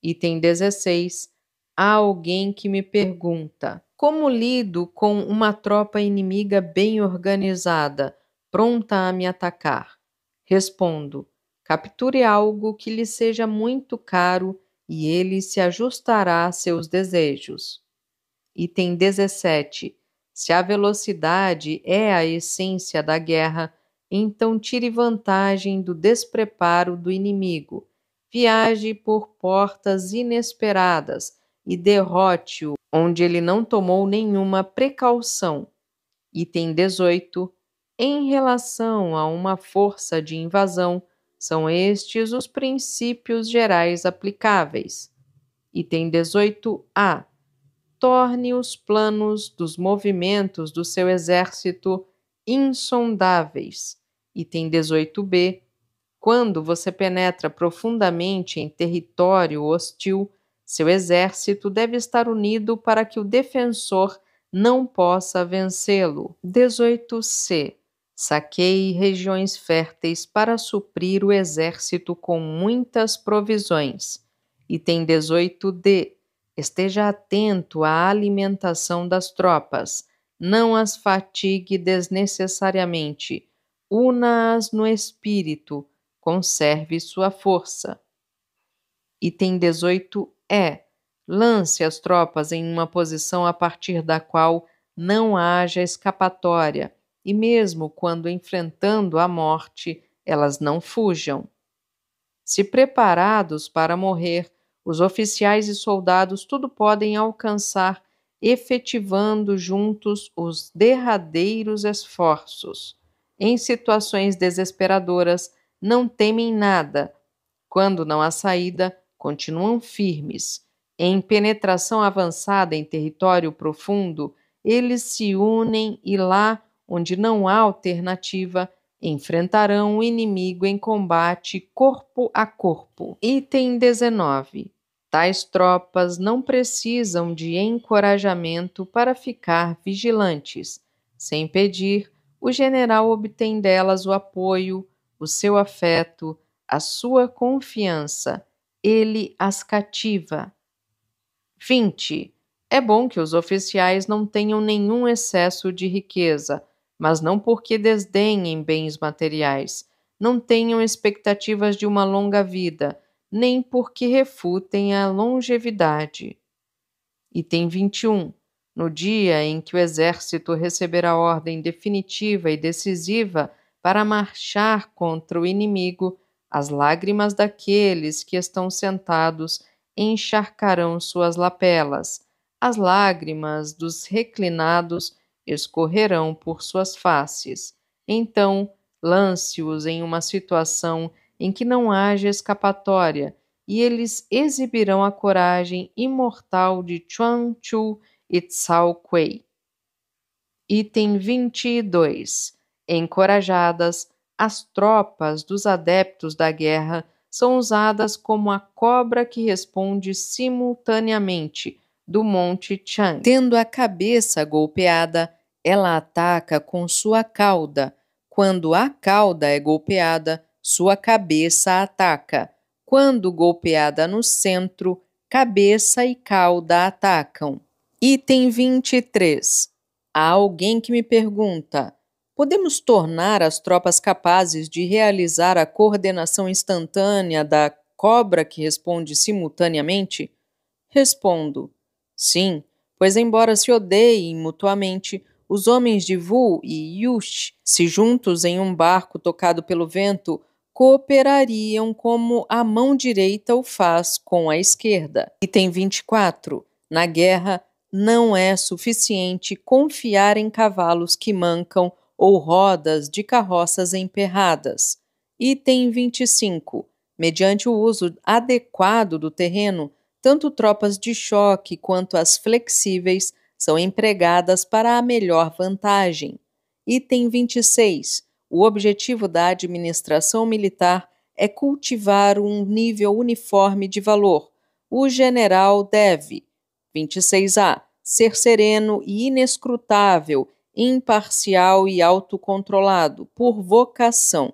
Item 16. Há alguém que me pergunta: como lido com uma tropa inimiga bem organizada, pronta a me atacar? Respondo: capture algo que lhe seja muito caro e ele se ajustará a seus desejos. Item 17. Se a velocidade é a essência da guerra, então tire vantagem do despreparo do inimigo. Viaje por portas inesperadas e derrote-o onde ele não tomou nenhuma precaução. Item 18. Em relação a uma força de invasão, são estes os princípios gerais aplicáveis. Item 18A. Torne os planos dos movimentos do seu exército insondáveis. Item 18b. Quando você penetra profundamente em território hostil, seu exército deve estar unido para que o defensor não possa vencê-lo. 18c. Saqueie regiões férteis para suprir o exército com muitas provisões. Item 18d. Esteja atento à alimentação das tropas. Não as fatigue desnecessariamente. Una-as no espírito. Conserve sua força. Item 18E. Lance as tropas em uma posição a partir da qual não haja escapatória, e mesmo quando enfrentando a morte, elas não fujam. Se preparados para morrer, os oficiais e soldados tudo podem alcançar, efetivando juntos os derradeiros esforços. Em situações desesperadoras, não temem nada. Quando não há saída, continuam firmes. Em penetração avançada em território profundo, eles se unem e lá, onde não há alternativa, enfrentarão o inimigo em combate corpo a corpo. Item 19. Tais tropas não precisam de encorajamento para ficar vigilantes. Sem pedir, o general obtém delas o apoio, o seu afeto, a sua confiança. Ele as cativa. 20. É bom que os oficiais não tenham nenhum excesso de riqueza, mas não porque desdenhem bens materiais, não tenham expectativas de uma longa vida, nem porque refutem a longevidade. Item 21. No dia em que o exército receber a ordem definitiva e decisiva para marchar contra o inimigo, as lágrimas daqueles que estão sentados encharcarão suas lapelas, as lágrimas dos reclinados escorrerão por suas faces. Então, lance-os em uma situação em que não haja escapatória, e eles exibirão a coragem imortal de Chuang Tzu e Cao Kuei. Item 22. Encorajadas, as tropas dos adeptos da guerra são usadas como a cobra que responde simultaneamente do Monte Chang. Tendo a cabeça golpeada, ela ataca com sua cauda. Quando a cauda é golpeada, sua cabeça ataca. Quando golpeada no centro, cabeça e cauda atacam. Item 23. Há alguém que me pergunta: podemos tornar as tropas capazes de realizar a coordenação instantânea da cobra que responde simultaneamente? Respondo: sim, pois embora se odeiem mutuamente, os homens de Wu e Yush, se juntos em um barco tocado pelo vento, cooperariam como a mão direita o faz com a esquerda. Item 24. Na guerra, não é suficiente confiar em cavalos que mancam ou rodas de carroças emperradas. Item 25. Mediante o uso adequado do terreno, tanto tropas de choque quanto as flexíveis são empregadas para a melhor vantagem. Item 26. O objetivo da administração militar é cultivar um nível uniforme de valor. O general deve: 26A. ser sereno e inescrutável, imparcial e autocontrolado, por vocação.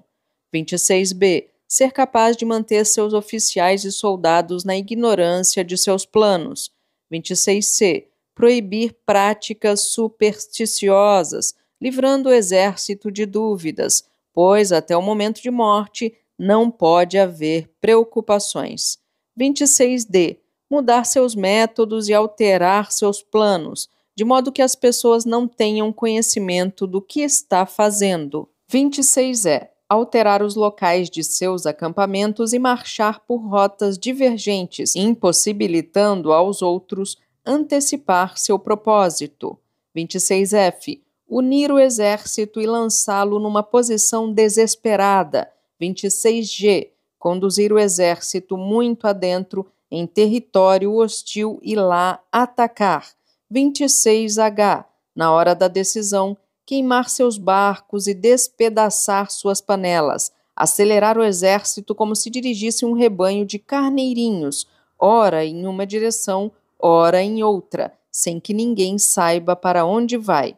26b. Ser capaz de manter seus oficiais e soldados na ignorância de seus planos. 26c. Proibir práticas supersticiosas, livrando o exército de dúvidas, pois até o momento de morte não pode haver preocupações. 26d. Mudar seus métodos e alterar seus planos, de modo que as pessoas não tenham conhecimento do que está fazendo. 26e. Alterar os locais de seus acampamentos e marchar por rotas divergentes, impossibilitando aos outros antecipar seu propósito. 26f. Unir o exército e lançá-lo numa posição desesperada. 26g. Conduzir o exército muito adentro em território hostil e lá atacar. 26h. Na hora da decisão, queimar seus barcos e despedaçar suas panelas, acelerar o exército como se dirigisse um rebanho de carneirinhos, ora em uma direção, ora em outra, sem que ninguém saiba para onde vai.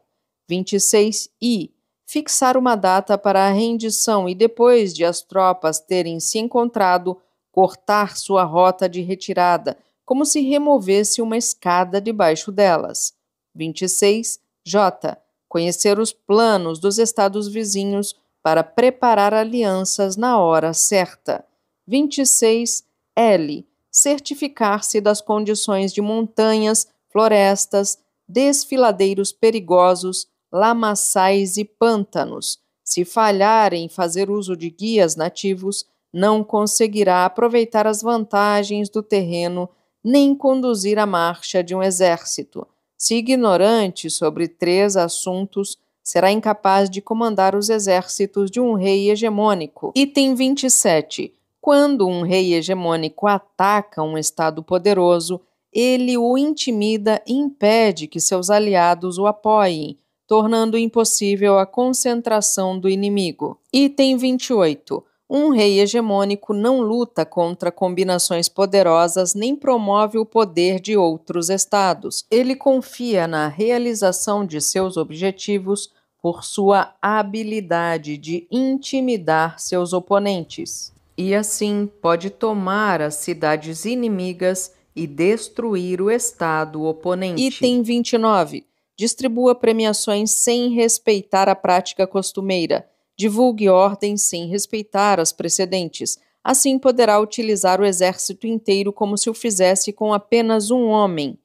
26i. Fixar uma data para a rendição e, depois de as tropas terem se encontrado, cortar sua rota de retirada, como se removesse uma escada debaixo delas. 26j. Conhecer os planos dos estados vizinhos para preparar alianças na hora certa. 26l. Certificar-se das condições de montanhas, florestas, desfiladeiros perigosos, lamaçais e pântanos. Se falhar em fazer uso de guias nativos, não conseguirá aproveitar as vantagens do terreno nem conduzir a marcha de um exército. Se ignorante sobre 3 assuntos, será incapaz de comandar os exércitos de um rei hegemônico. Item 27. Quando um rei hegemônico ataca um estado poderoso, ele o intimida e impede que seus aliados o apoiem, tornando impossível a concentração do inimigo. Item 28. Um rei hegemônico não luta contra combinações poderosas nem promove o poder de outros estados. Ele confia na realização de seus objetivos por sua habilidade de intimidar seus oponentes. E assim pode tomar as cidades inimigas e destruir o estado oponente. Item 29. Distribua premiações sem respeitar a prática costumeira. Divulgue ordens sem respeitar as precedentes. Assim poderá utilizar o exército inteiro como se o fizesse com apenas um homem.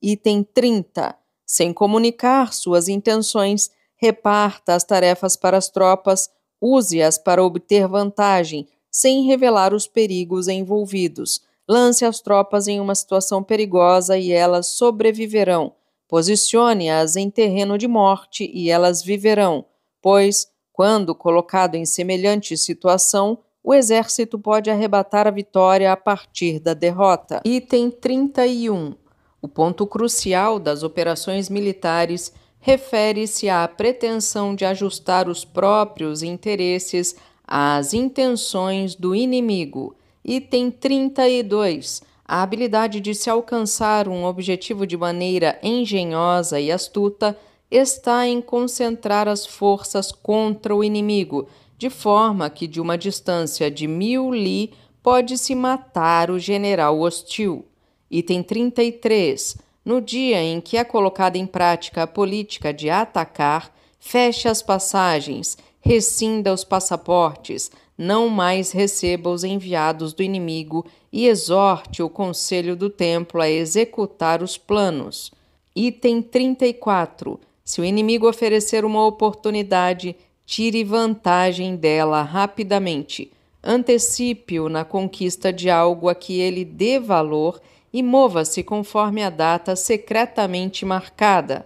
Item 30. Sem comunicar suas intenções, reparta as tarefas para as tropas, use-as para obter vantagem, sem revelar os perigos envolvidos. Lance as tropas em uma situação perigosa e elas sobreviverão. Posicione-as em terreno de morte e elas viverão, pois, quando colocado em semelhante situação, o exército pode arrebatar a vitória a partir da derrota. Item 31. O ponto crucial das operações militares refere-se à pretensão de ajustar os próprios interesses às intenções do inimigo. Item 32. A habilidade de se alcançar um objetivo de maneira engenhosa e astuta está em concentrar as forças contra o inimigo, de forma que de uma distância de 1000 li pode-se matar o general hostil. Item 33. No dia em que é colocada em prática a política de atacar, feche as passagens, rescinda os passaportes, não mais receba os enviados do inimigo e exorte o Conselho do Templo a executar os planos. Item 34. Se o inimigo oferecer uma oportunidade, tire vantagem dela rapidamente. Antecipe-o na conquista de algo a que ele dê valor e mova-se conforme a data secretamente marcada.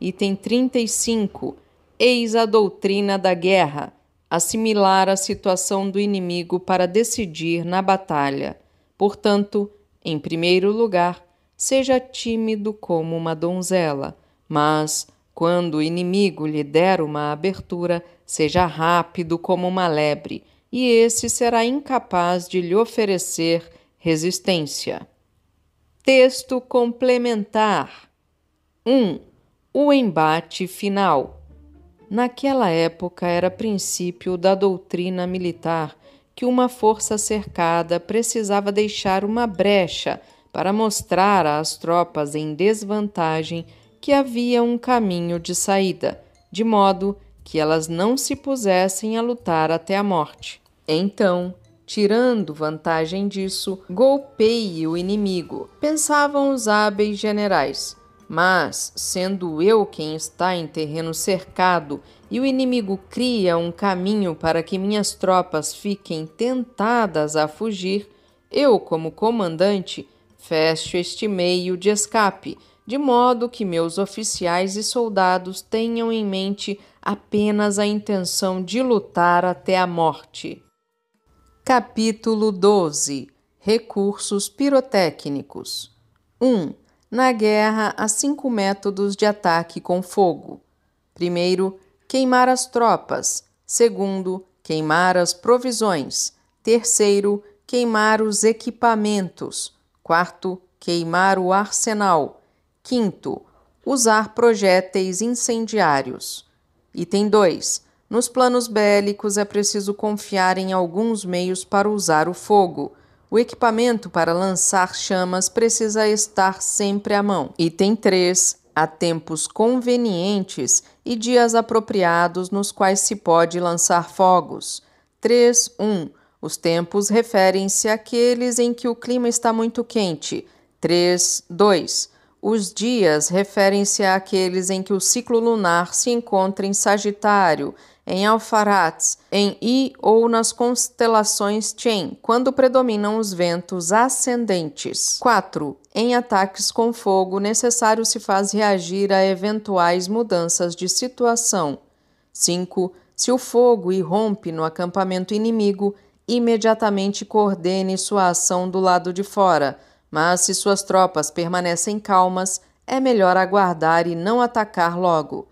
Item 35. Eis a doutrina da guerra. Assimilar a situação do inimigo para decidir na batalha. Portanto, em primeiro lugar, seja tímido como uma donzela, mas, quando o inimigo lhe der uma abertura, seja rápido como uma lebre, e esse será incapaz de lhe oferecer resistência. Texto complementar. 1. O embate final. Naquela época era princípio da doutrina militar que uma força cercada precisava deixar uma brecha para mostrar às tropas em desvantagem que havia um caminho de saída, de modo que elas não se pusessem a lutar até a morte. Então, tirando vantagem disso, golpeie o inimigo, pensavam os hábeis generais. Mas, sendo eu quem está em terreno cercado e o inimigo cria um caminho para que minhas tropas fiquem tentadas a fugir, eu, como comandante, fecho este meio de escape, de modo que meus oficiais e soldados tenham em mente apenas a intenção de lutar até a morte. Capítulo 12. Recursos pirotécnicos. 1. Na guerra, há 5 métodos de ataque com fogo. Primeiro, queimar as tropas. Segundo, queimar as provisões. Terceiro, queimar os equipamentos. Quarto, queimar o arsenal. Quinto, usar projéteis incendiários. Item 2. Nos planos bélicos é preciso confiar em alguns meios para usar o fogo. O equipamento para lançar chamas precisa estar sempre à mão. Item 3. Há tempos convenientes e dias apropriados nos quais se pode lançar fogos. 3.1. Os tempos referem-se àqueles em que o clima está muito quente. 3.2. Os dias referem-se àqueles em que o ciclo lunar se encontra em Sagitário, em Alfarats, em I ou nas constelações Chen, quando predominam os ventos ascendentes. 4. Em ataques com fogo, necessário se faz reagir a eventuais mudanças de situação. 5. Se o fogo irrompe no acampamento inimigo, imediatamente coordene sua ação do lado de fora, mas se suas tropas permanecem calmas, é melhor aguardar e não atacar logo.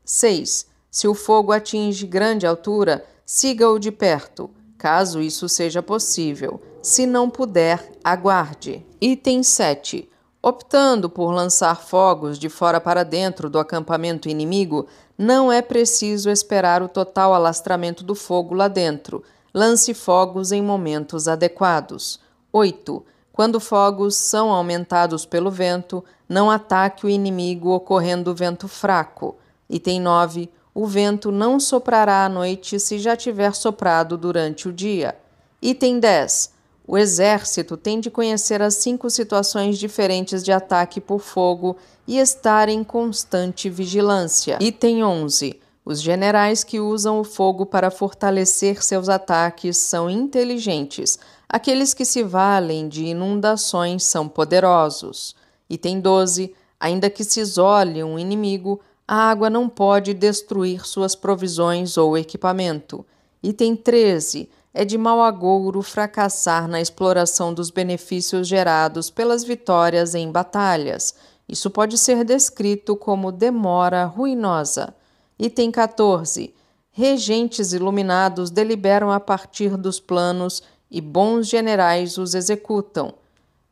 6. Se o fogo atinge grande altura, siga-o de perto, caso isso seja possível. Se não puder, aguarde. Item 7. Optando por lançar fogos de fora para dentro do acampamento inimigo, não é preciso esperar o total alastramento do fogo lá dentro. Lance fogos em momentos adequados. 8. Quando fogos são aumentados pelo vento, não ataque o inimigo ocorrendo vento fraco. Item 9. O vento não soprará à noite se já tiver soprado durante o dia. Item 10. O exército tem de conhecer as 5 situações diferentes de ataque por fogo e estar em constante vigilância. Item 11. Os generais que usam o fogo para fortalecer seus ataques são inteligentes. Aqueles que se valem de inundações são poderosos. Item 12. Ainda que se isole um inimigo, a água não pode destruir suas provisões ou equipamento. Item 13. É de mau agouro fracassar na exploração dos benefícios gerados pelas vitórias em batalhas. Isso pode ser descrito como demora ruinosa. Item 14. Regentes iluminados deliberam a partir dos planos e bons generais os executam.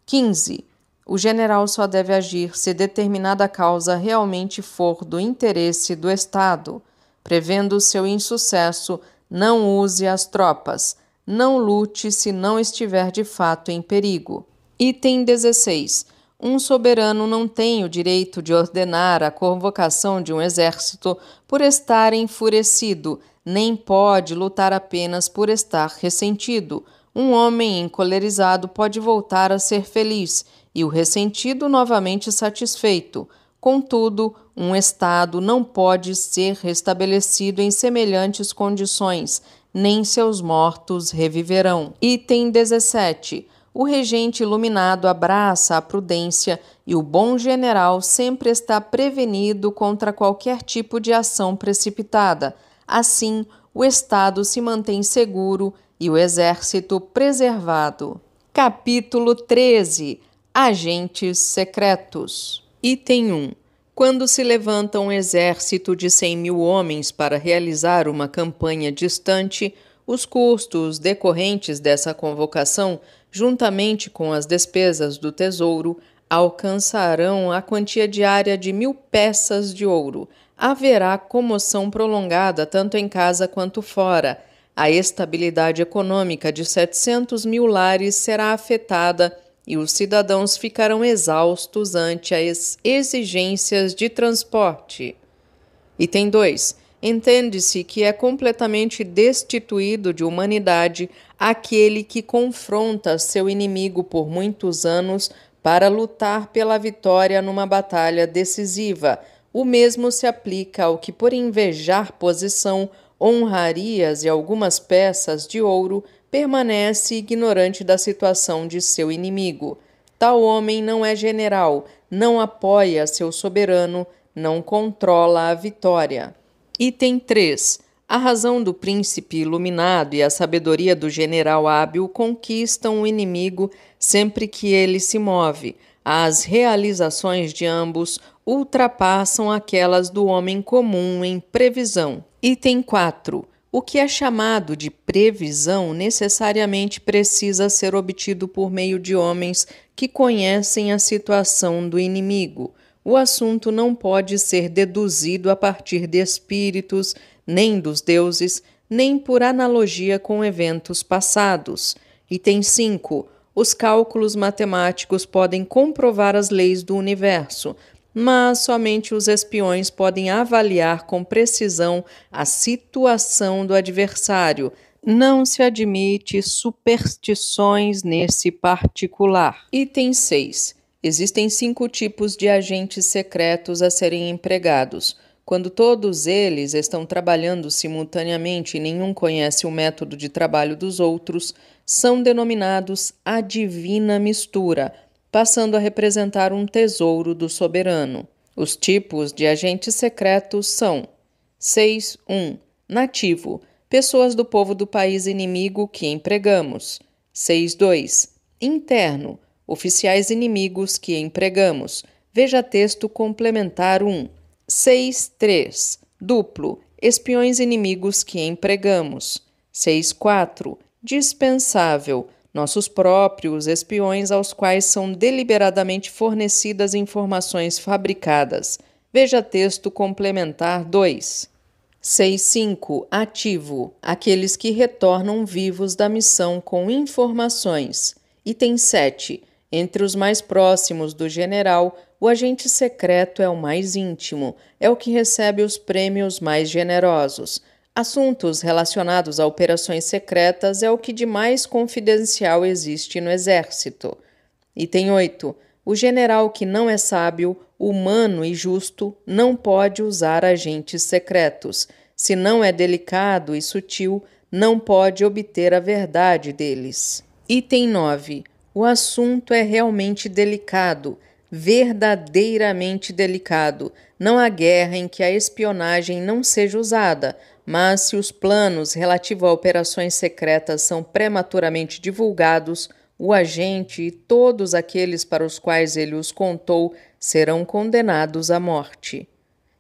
15. O general só deve agir se determinada causa realmente for do interesse do Estado. Prevendo seu insucesso, não use as tropas. Não lute se não estiver de fato em perigo. Item 16. Um soberano não tem o direito de ordenar a convocação de um exército por estar enfurecido, nem pode lutar apenas por estar ressentido. Um homem encolerizado pode voltar a ser feliz e o ressentido novamente satisfeito. Contudo, um Estado não pode ser restabelecido em semelhantes condições, nem seus mortos reviverão. Item 17. O regente iluminado abraça a prudência e o bom general sempre está prevenido contra qualquer tipo de ação precipitada. Assim, o Estado se mantém seguro e o exército preservado. Capítulo 13. Agentes secretos. Item 1. Quando se levanta um exército de 100.000 homens para realizar uma campanha distante, os custos decorrentes dessa convocação, juntamente com as despesas do tesouro, alcançarão a quantia diária de 1.000 peças de ouro. Haverá comoção prolongada tanto em casa quanto fora. A estabilidade econômica de 700.000 lares será afetada e os cidadãos ficarão exaustos ante as exigências de transporte. Item 2. Entende-se que é completamente destituído de humanidade aquele que confronta seu inimigo por muitos anos para lutar pela vitória numa batalha decisiva. O mesmo se aplica ao que, por invejar posição, honrarias e algumas peças de ouro, permanece ignorante da situação de seu inimigo. Tal homem não é general, não apoia seu soberano, não controla a vitória. Item 3. A razão do príncipe iluminado e a sabedoria do general hábil conquistam o inimigo sempre que ele se move. As realizações de ambos ultrapassam aquelas do homem comum em previsão. Item 4. O que é chamado de previsão necessariamente precisa ser obtido por meio de homens que conhecem a situação do inimigo. O assunto não pode ser deduzido a partir de espíritos, nem dos deuses, nem por analogia com eventos passados. Item 5. Os cálculos matemáticos podem comprovar as leis do universo, mas somente os espiões podem avaliar com precisão a situação do adversário. Não se admite superstições nesse particular. Item 6. Existem 5 tipos de agentes secretos a serem empregados. Quando todos eles estão trabalhando simultaneamente e nenhum conhece o método de trabalho dos outros, são denominados a divina mistura, passando a representar um tesouro do soberano. Os tipos de agentes secretos são 6.1. Nativo, pessoas do povo do país inimigo que empregamos. 6.2. Interno, oficiais inimigos que empregamos. Veja texto complementar 1. 6.3. Duplo, espiões inimigos que empregamos. 6.4. Dispensável, nossos próprios espiões aos quais são deliberadamente fornecidas informações fabricadas. Veja texto complementar 2. 6.5. Ativo, aqueles que retornam vivos da missão com informações. Item 7. Entre os mais próximos do general, o agente secreto é o mais íntimo, é o que recebe os prêmios mais generosos. Assuntos relacionados a operações secretas é o que de mais confidencial existe no Exército. Item 8. O general que não é sábio, humano e justo não pode usar agentes secretos. Se não é delicado e sutil, não pode obter a verdade deles. Item 9. O assunto é realmente delicado, verdadeiramente delicado. Não há guerra em que a espionagem não seja usada, mas se os planos relativos a operações secretas são prematuramente divulgados, o agente e todos aqueles para os quais ele os contou serão condenados à morte.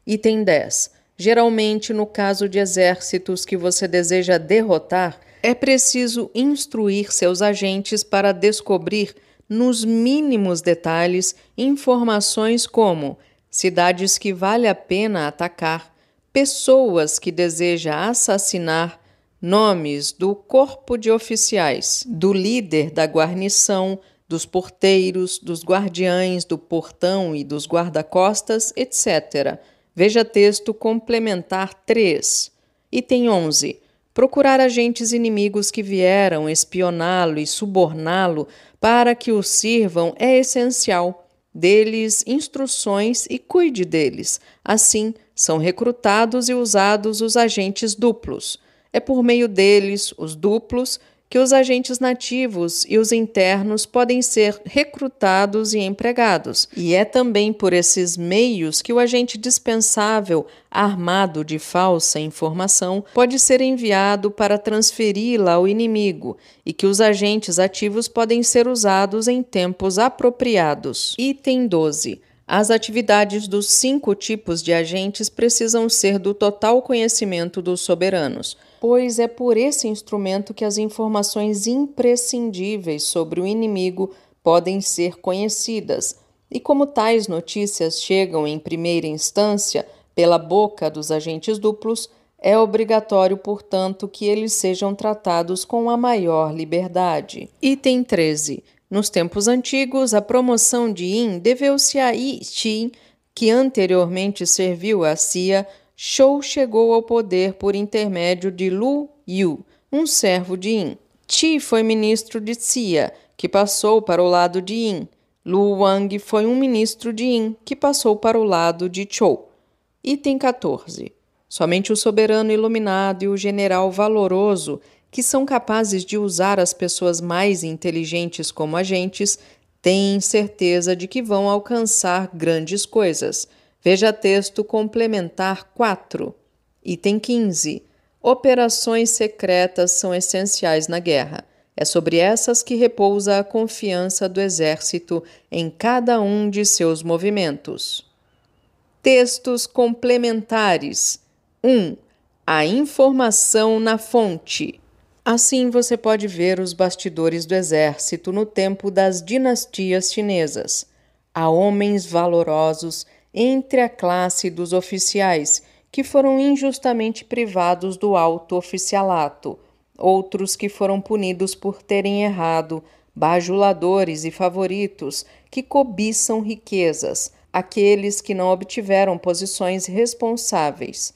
Item 10. Geralmente, no caso de exércitos que você deseja derrotar, é preciso instruir seus agentes para descobrir, nos mínimos detalhes, informações como cidades que vale a pena atacar, pessoas que deseja assassinar, nomes do corpo de oficiais, do líder da guarnição, dos porteiros, dos guardiães do portão e dos guarda-costas, etc. Veja texto complementar 3. Item 11. Procurar agentes inimigos que vieram espioná-lo e suborná-lo para que o sirvam é essencial. Dê-lhes instruções e cuide deles. Assim, são recrutados e usados os agentes duplos. É por meio deles, os duplos, que os agentes nativos e os internos podem ser recrutados e empregados. E é também por esses meios que o agente dispensável, armado de falsa informação, pode ser enviado para transferi-la ao inimigo e que os agentes ativos podem ser usados em tempos apropriados. Item 12. As atividades dos 5 tipos de agentes precisam ser do total conhecimento dos soberanos, pois é por esse instrumento que as informações imprescindíveis sobre o inimigo podem ser conhecidas. E como tais notícias chegam em primeira instância pela boca dos agentes duplos, é obrigatório, portanto, que eles sejam tratados com a maior liberdade. Item 13. Nos tempos antigos, a promoção de Yin deveu-se a Yi Qin, que anteriormente serviu à Xia. Shou chegou ao poder por intermédio de Lu Yu, um servo de Yin. Qi foi ministro de Xia, que passou para o lado de Yin. Lu Wang foi um ministro de Yin, que passou para o lado de Chou. Item 14. Somente o soberano iluminado e o general valoroso, que são capazes de usar as pessoas mais inteligentes como agentes, têm certeza de que vão alcançar grandes coisas. Veja texto complementar 4. Item 15. Operações secretas são essenciais na guerra. É sobre essas que repousa a confiança do exército em cada um de seus movimentos. Textos complementares. 1. A informação na fonte. Assim você pode ver os bastidores do exército no tempo das dinastias chinesas. Há homens valorosos entre a classe dos oficiais que foram injustamente privados do alto oficialato, outros que foram punidos por terem errado, bajuladores e favoritos que cobiçam riquezas, aqueles que não obtiveram posições responsáveis.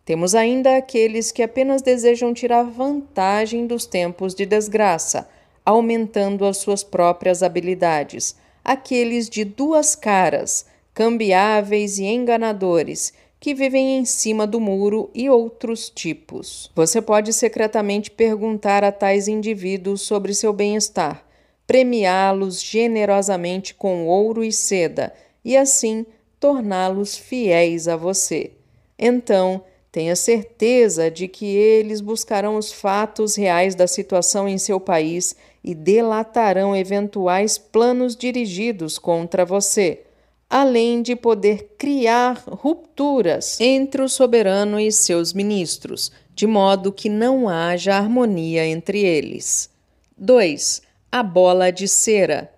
Temos ainda aqueles que apenas desejam tirar vantagem dos tempos de desgraça, aumentando as suas próprias habilidades, aqueles de duas caras, cambiáveis e enganadores, que vivem em cima do muro e outros tipos. Você pode secretamente perguntar a tais indivíduos sobre seu bem-estar, premiá-los generosamente com ouro e seda e assim torná-los fiéis a você. Então, tenha certeza de que eles buscarão os fatos reais da situação em seu país e delatarão eventuais planos dirigidos contra você, além de poder criar rupturas entre o soberano e seus ministros, de modo que não haja harmonia entre eles. 2. A bola de cera.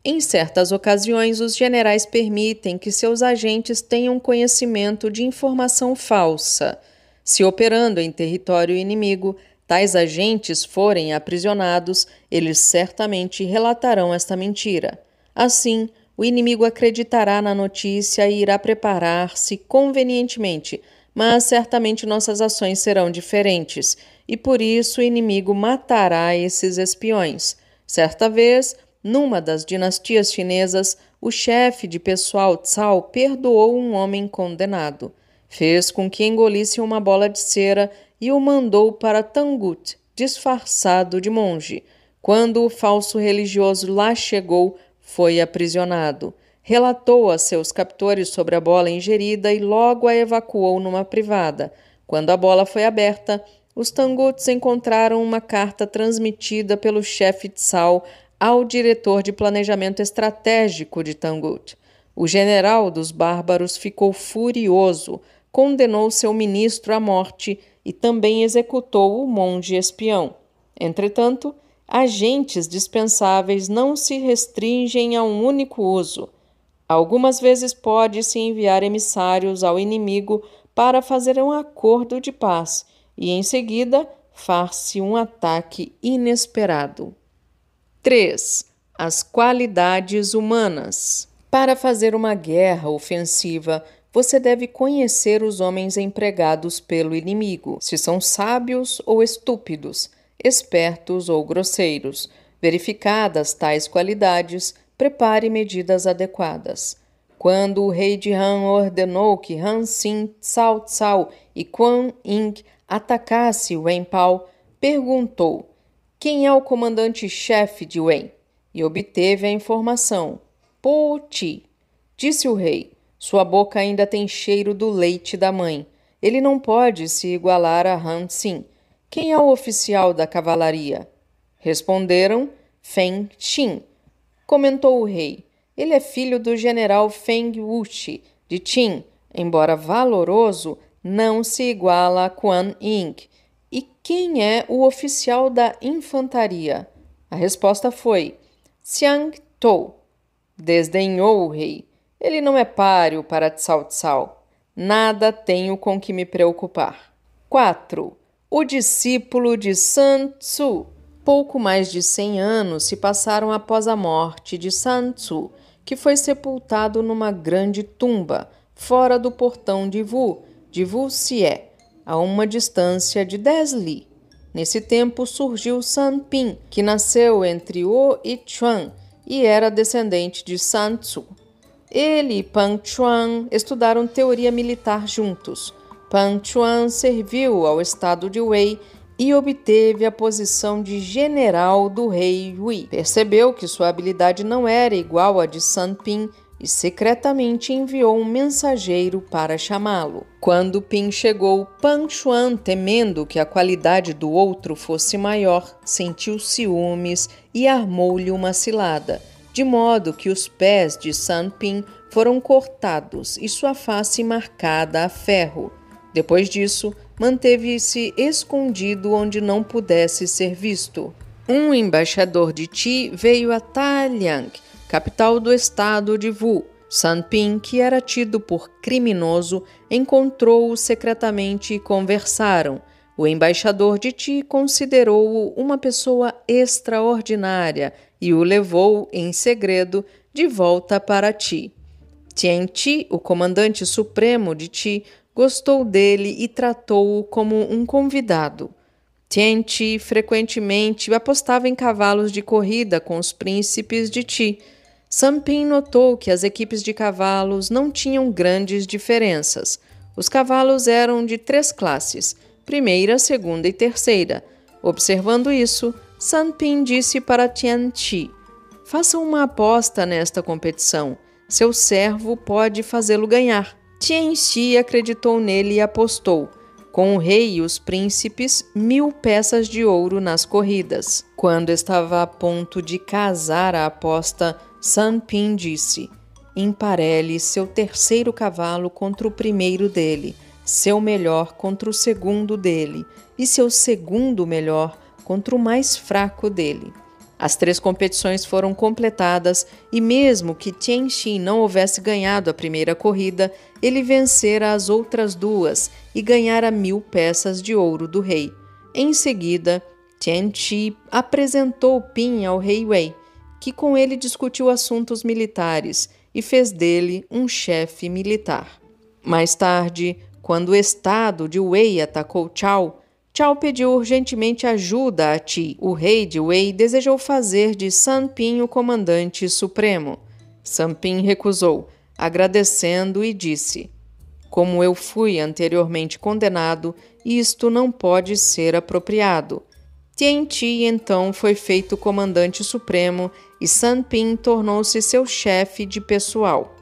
Em certas ocasiões, os generais permitem que seus agentes tenham conhecimento de informação falsa. Se operando em território inimigo, tais agentes forem aprisionados, eles certamente relatarão esta mentira. Assim, o inimigo acreditará na notícia e irá preparar-se convenientemente, mas certamente nossas ações serão diferentes, e por isso o inimigo matará esses espiões. Certa vez, numa das dinastias chinesas, o chefe de pessoal Cao perdoou um homem condenado. Fez com que engolisse uma bola de cera e o mandou para Tangut, disfarçado de monge. Quando o falso religioso lá chegou, foi aprisionado. Relatou a seus captores sobre a bola ingerida e logo a evacuou numa privada. Quando a bola foi aberta, os Tanguts encontraram uma carta transmitida pelo chefe Cao ao diretor de planejamento estratégico de Tangut. O general dos bárbaros ficou furioso, condenou seu ministro à morte e também executou o monge espião. Entretanto, agentes dispensáveis não se restringem a um único uso. Algumas vezes pode-se enviar emissários ao inimigo para fazer um acordo de paz e, em seguida, far-se um ataque inesperado. 3. As qualidades humanas. Para fazer uma guerra ofensiva, você deve conhecer os homens empregados pelo inimigo, se são sábios ou estúpidos, espertos ou grosseiros. Verificadas tais qualidades, prepare medidas adequadas. Quando o rei de Han ordenou que Han Xin, Cao Cao e Quan Ying atacasse Wen Pao, perguntou: quem é o comandante-chefe de Wen? E obteve a informação: Po Ti. Disse o rei: sua boca ainda tem cheiro do leite da mãe. Ele não pode se igualar a Han Xin. Quem é o oficial da cavalaria? Responderam: Feng Xin. Comentou o rei: ele é filho do general Feng Wuxi, de Qin, embora valoroso, não se iguala a Quan Ying. E quem é o oficial da infantaria? A resposta foi: Xiang Tou. Desdenhou o rei. Ele não é páreo para Cao Cao. Nada tenho com que me preocupar. 4. O discípulo de Sun Tzu. Pouco mais de 100 anos se passaram após a morte de Sun Tzu, que foi sepultado numa grande tumba, fora do portão de Wu Xie, a uma distância de 10 li. Nesse tempo surgiu Sun Pin, que nasceu entre O e Chuan e era descendente de Sun Tzu. Ele e Pang Chuan estudaram teoria militar juntos. Pang Chuan serviu ao estado de Wei e obteve a posição de general do rei Hui. Percebeu que sua habilidade não era igual à de Sun Pin e secretamente enviou um mensageiro para chamá-lo. Quando Pin chegou, Pang Chuan, temendo que a qualidade do outro fosse maior, sentiu ciúmes e armou-lhe uma cilada, de modo que os pés de Sun Pin foram cortados e sua face marcada a ferro. Depois disso, manteve-se escondido onde não pudesse ser visto. Um embaixador de Qi veio a Daliang, capital do estado de Wu. Sun Pin, que era tido por criminoso, encontrou-o secretamente e conversaram. O embaixador de Qi considerou-o uma pessoa extraordinária e o levou, em segredo, de volta para Qi. Tian Ti, o comandante supremo de Qi, gostou dele e tratou-o como um convidado. Tian Ti frequentemente apostava em cavalos de corrida com os príncipes de Qi. Sun Pin notou que as equipes de cavalos não tinham grandes diferenças. Os cavalos eram de 3 classes, primeira, segunda e terceira. Observando isso, Sun Pin disse para Tian Ti: faça uma aposta nesta competição. Seu servo pode fazê-lo ganhar. Tian Ti acreditou nele e apostou, com o rei e os príncipes, 1000 peças de ouro nas corridas. Quando estava a ponto de casar a aposta, Sun Pin disse: emparelhe seu terceiro cavalo contra o primeiro dele, seu melhor contra o segundo dele e seu segundo melhor contra o mais fraco dele. As 3 competições foram completadas e mesmo que Tian Ti não houvesse ganhado a primeira corrida, ele vencera as outras 2 e ganhara 1000 peças de ouro do rei. Em seguida, Tian Ti apresentou Pin ao rei Wei, que com ele discutiu assuntos militares e fez dele um chefe militar. Mais tarde, quando o estado de Wei atacou Cao, Cao pediu urgentemente ajuda a Ti. O rei de Wei desejou fazer de Sun Pin o comandante supremo. Sun Pin recusou, agradecendo e disse: como eu fui anteriormente condenado, isto não pode ser apropriado. Tian Ti então foi feito comandante supremo e Sun Pin tornou-se seu chefe de pessoal.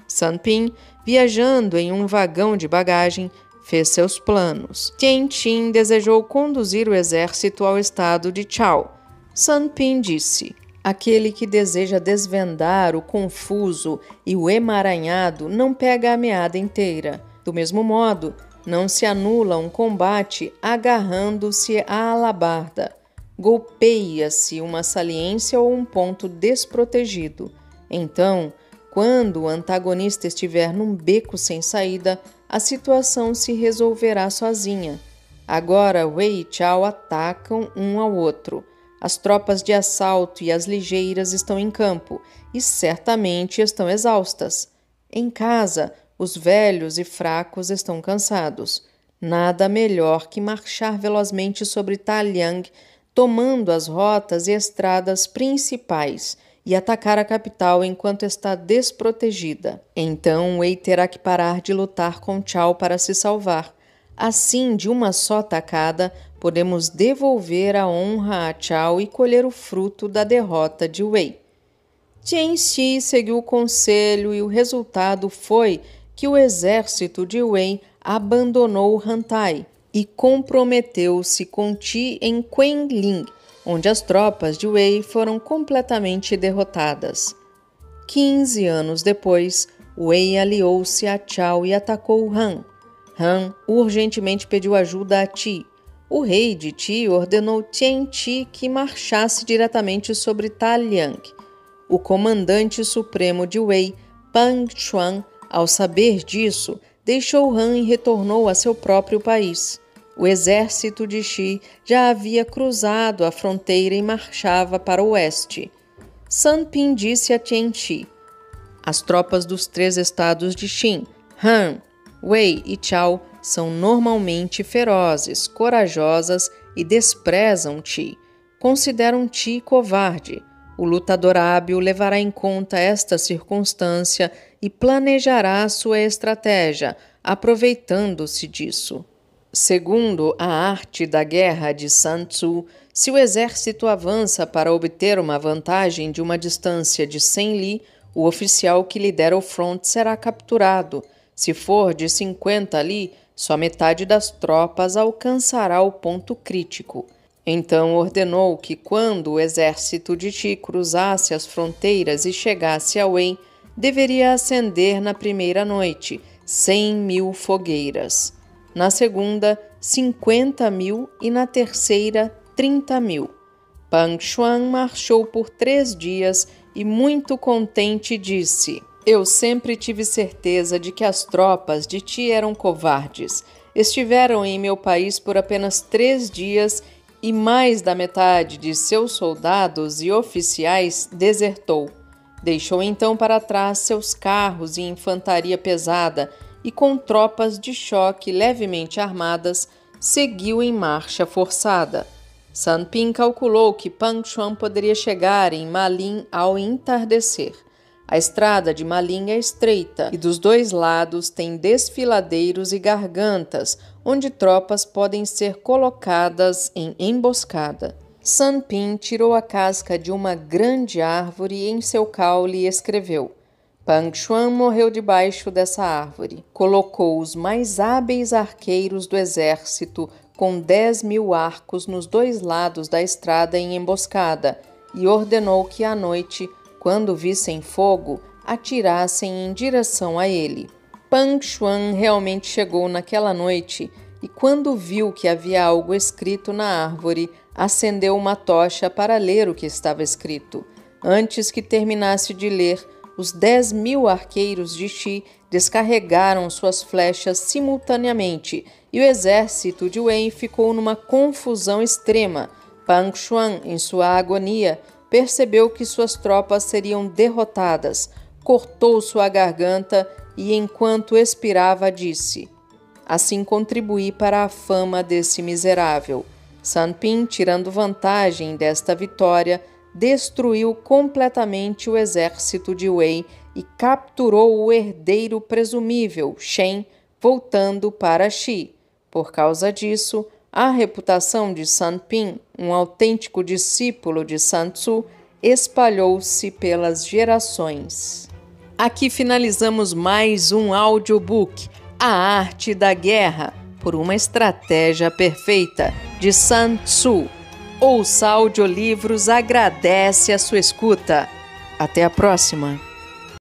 Sun Pin, viajando em um vagão de bagagem, fez seus planos. Tian Ti desejou conduzir o exército ao estado de Cao. Sun Pin disse: aquele que deseja desvendar o confuso e o emaranhado não pega a meada inteira. Do mesmo modo, não se anula um combate agarrando-se à alabarda. Golpeia-se uma saliência ou um ponto desprotegido. Então, quando o antagonista estiver num beco sem saída, a situação se resolverá sozinha. Agora Wei e Cao atacam um ao outro. As tropas de assalto e as ligeiras estão em campo e certamente estão exaustas. Em casa, os velhos e fracos estão cansados. Nada melhor que marchar velozmente sobre Daliang, tomando as rotas e estradas principais e atacar a capital enquanto está desprotegida. Então Wei terá que parar de lutar com Cao para se salvar. Assim, de uma só tacada, podemos devolver a honra a Cao e colher o fruto da derrota de Wei. Tian Ti seguiu o conselho e o resultado foi que o exército de Wei abandonou Hantai e comprometeu-se com Ti em Quenling, onde as tropas de Wei foram completamente derrotadas. 15 anos depois, Wei aliou-se a Cao e atacou Han. Han urgentemente pediu ajuda a Ti. O rei de Ti ordenou Tian Ti que marchasse diretamente sobre Daliang. o comandante supremo de Wei, Pang Xuan, ao saber disso, deixou Han e retornou a seu próprio país. O exército de Xi já havia cruzado a fronteira e marchava para o oeste. Sun Pin disse a Tianxi: as tropas dos 3 estados de Qin, Han, Wei e Chao são normalmente ferozes, corajosas e desprezam Ti. Consideram Ti covarde. O lutador hábil levará em conta esta circunstância e planejará sua estratégia, aproveitando-se disso. Segundo a arte da guerra de Sun Tzu, se o exército avança para obter uma vantagem de uma distância de 100 li, o oficial que lidera o fronte será capturado. Se for de 50 li, só metade das tropas alcançará o ponto crítico. Então ordenou que quando o exército de Qi cruzasse as fronteiras e chegasse a Wei, deveria acender na primeira noite 100.000 fogueiras. Na segunda, 50.000 e na terceira, 30.000. Pang Xuan marchou por 3 dias e, muito contente, disse: eu sempre tive certeza de que as tropas de Ti eram covardes. Estiveram em meu país por apenas 3 dias e mais da metade de seus soldados e oficiais desertou. Deixou então para trás seus carros e infantaria pesada e, com tropas de choque levemente armadas, seguiu em marcha forçada. Sun Pin calculou que Pang Xuan poderia chegar em Malin ao entardecer. A estrada de Malin é estreita e dos 2 lados tem desfiladeiros e gargantas, onde tropas podem ser colocadas em emboscada. Sun Pin tirou a casca de uma grande árvore e em seu caule escreveu: Pang Xuan morreu debaixo dessa árvore. Colocou os mais hábeis arqueiros do exército com 10.000 arcos nos 2 lados da estrada em emboscada e ordenou que à noite, quando vissem fogo, atirassem em direção a ele. Pang Xuan realmente chegou naquela noite e, quando viu que havia algo escrito na árvore, acendeu uma tocha para ler o que estava escrito. Antes que terminasse de ler, os 10.000 arqueiros de Qi descarregaram suas flechas simultaneamente e o exército de Wei ficou numa confusão extrema. Pang Xuan, em sua agonia, percebeu que suas tropas seriam derrotadas, cortou sua garganta e, enquanto expirava, disse: assim contribuí para a fama desse miserável. Sun Pin, tirando vantagem desta vitória, destruiu completamente o exército de Wei e capturou o herdeiro presumível, Shen, voltando para Xi. Por causa disso, a reputação de Sun Pin, um autêntico discípulo de Sun Tzu, espalhou-se pelas gerações. Aqui finalizamos mais um audiobook, A Arte da Guerra, por uma estratégia perfeita, de Sun Tzu. Ouça audiolivros, agradece a sua escuta. Até a próxima!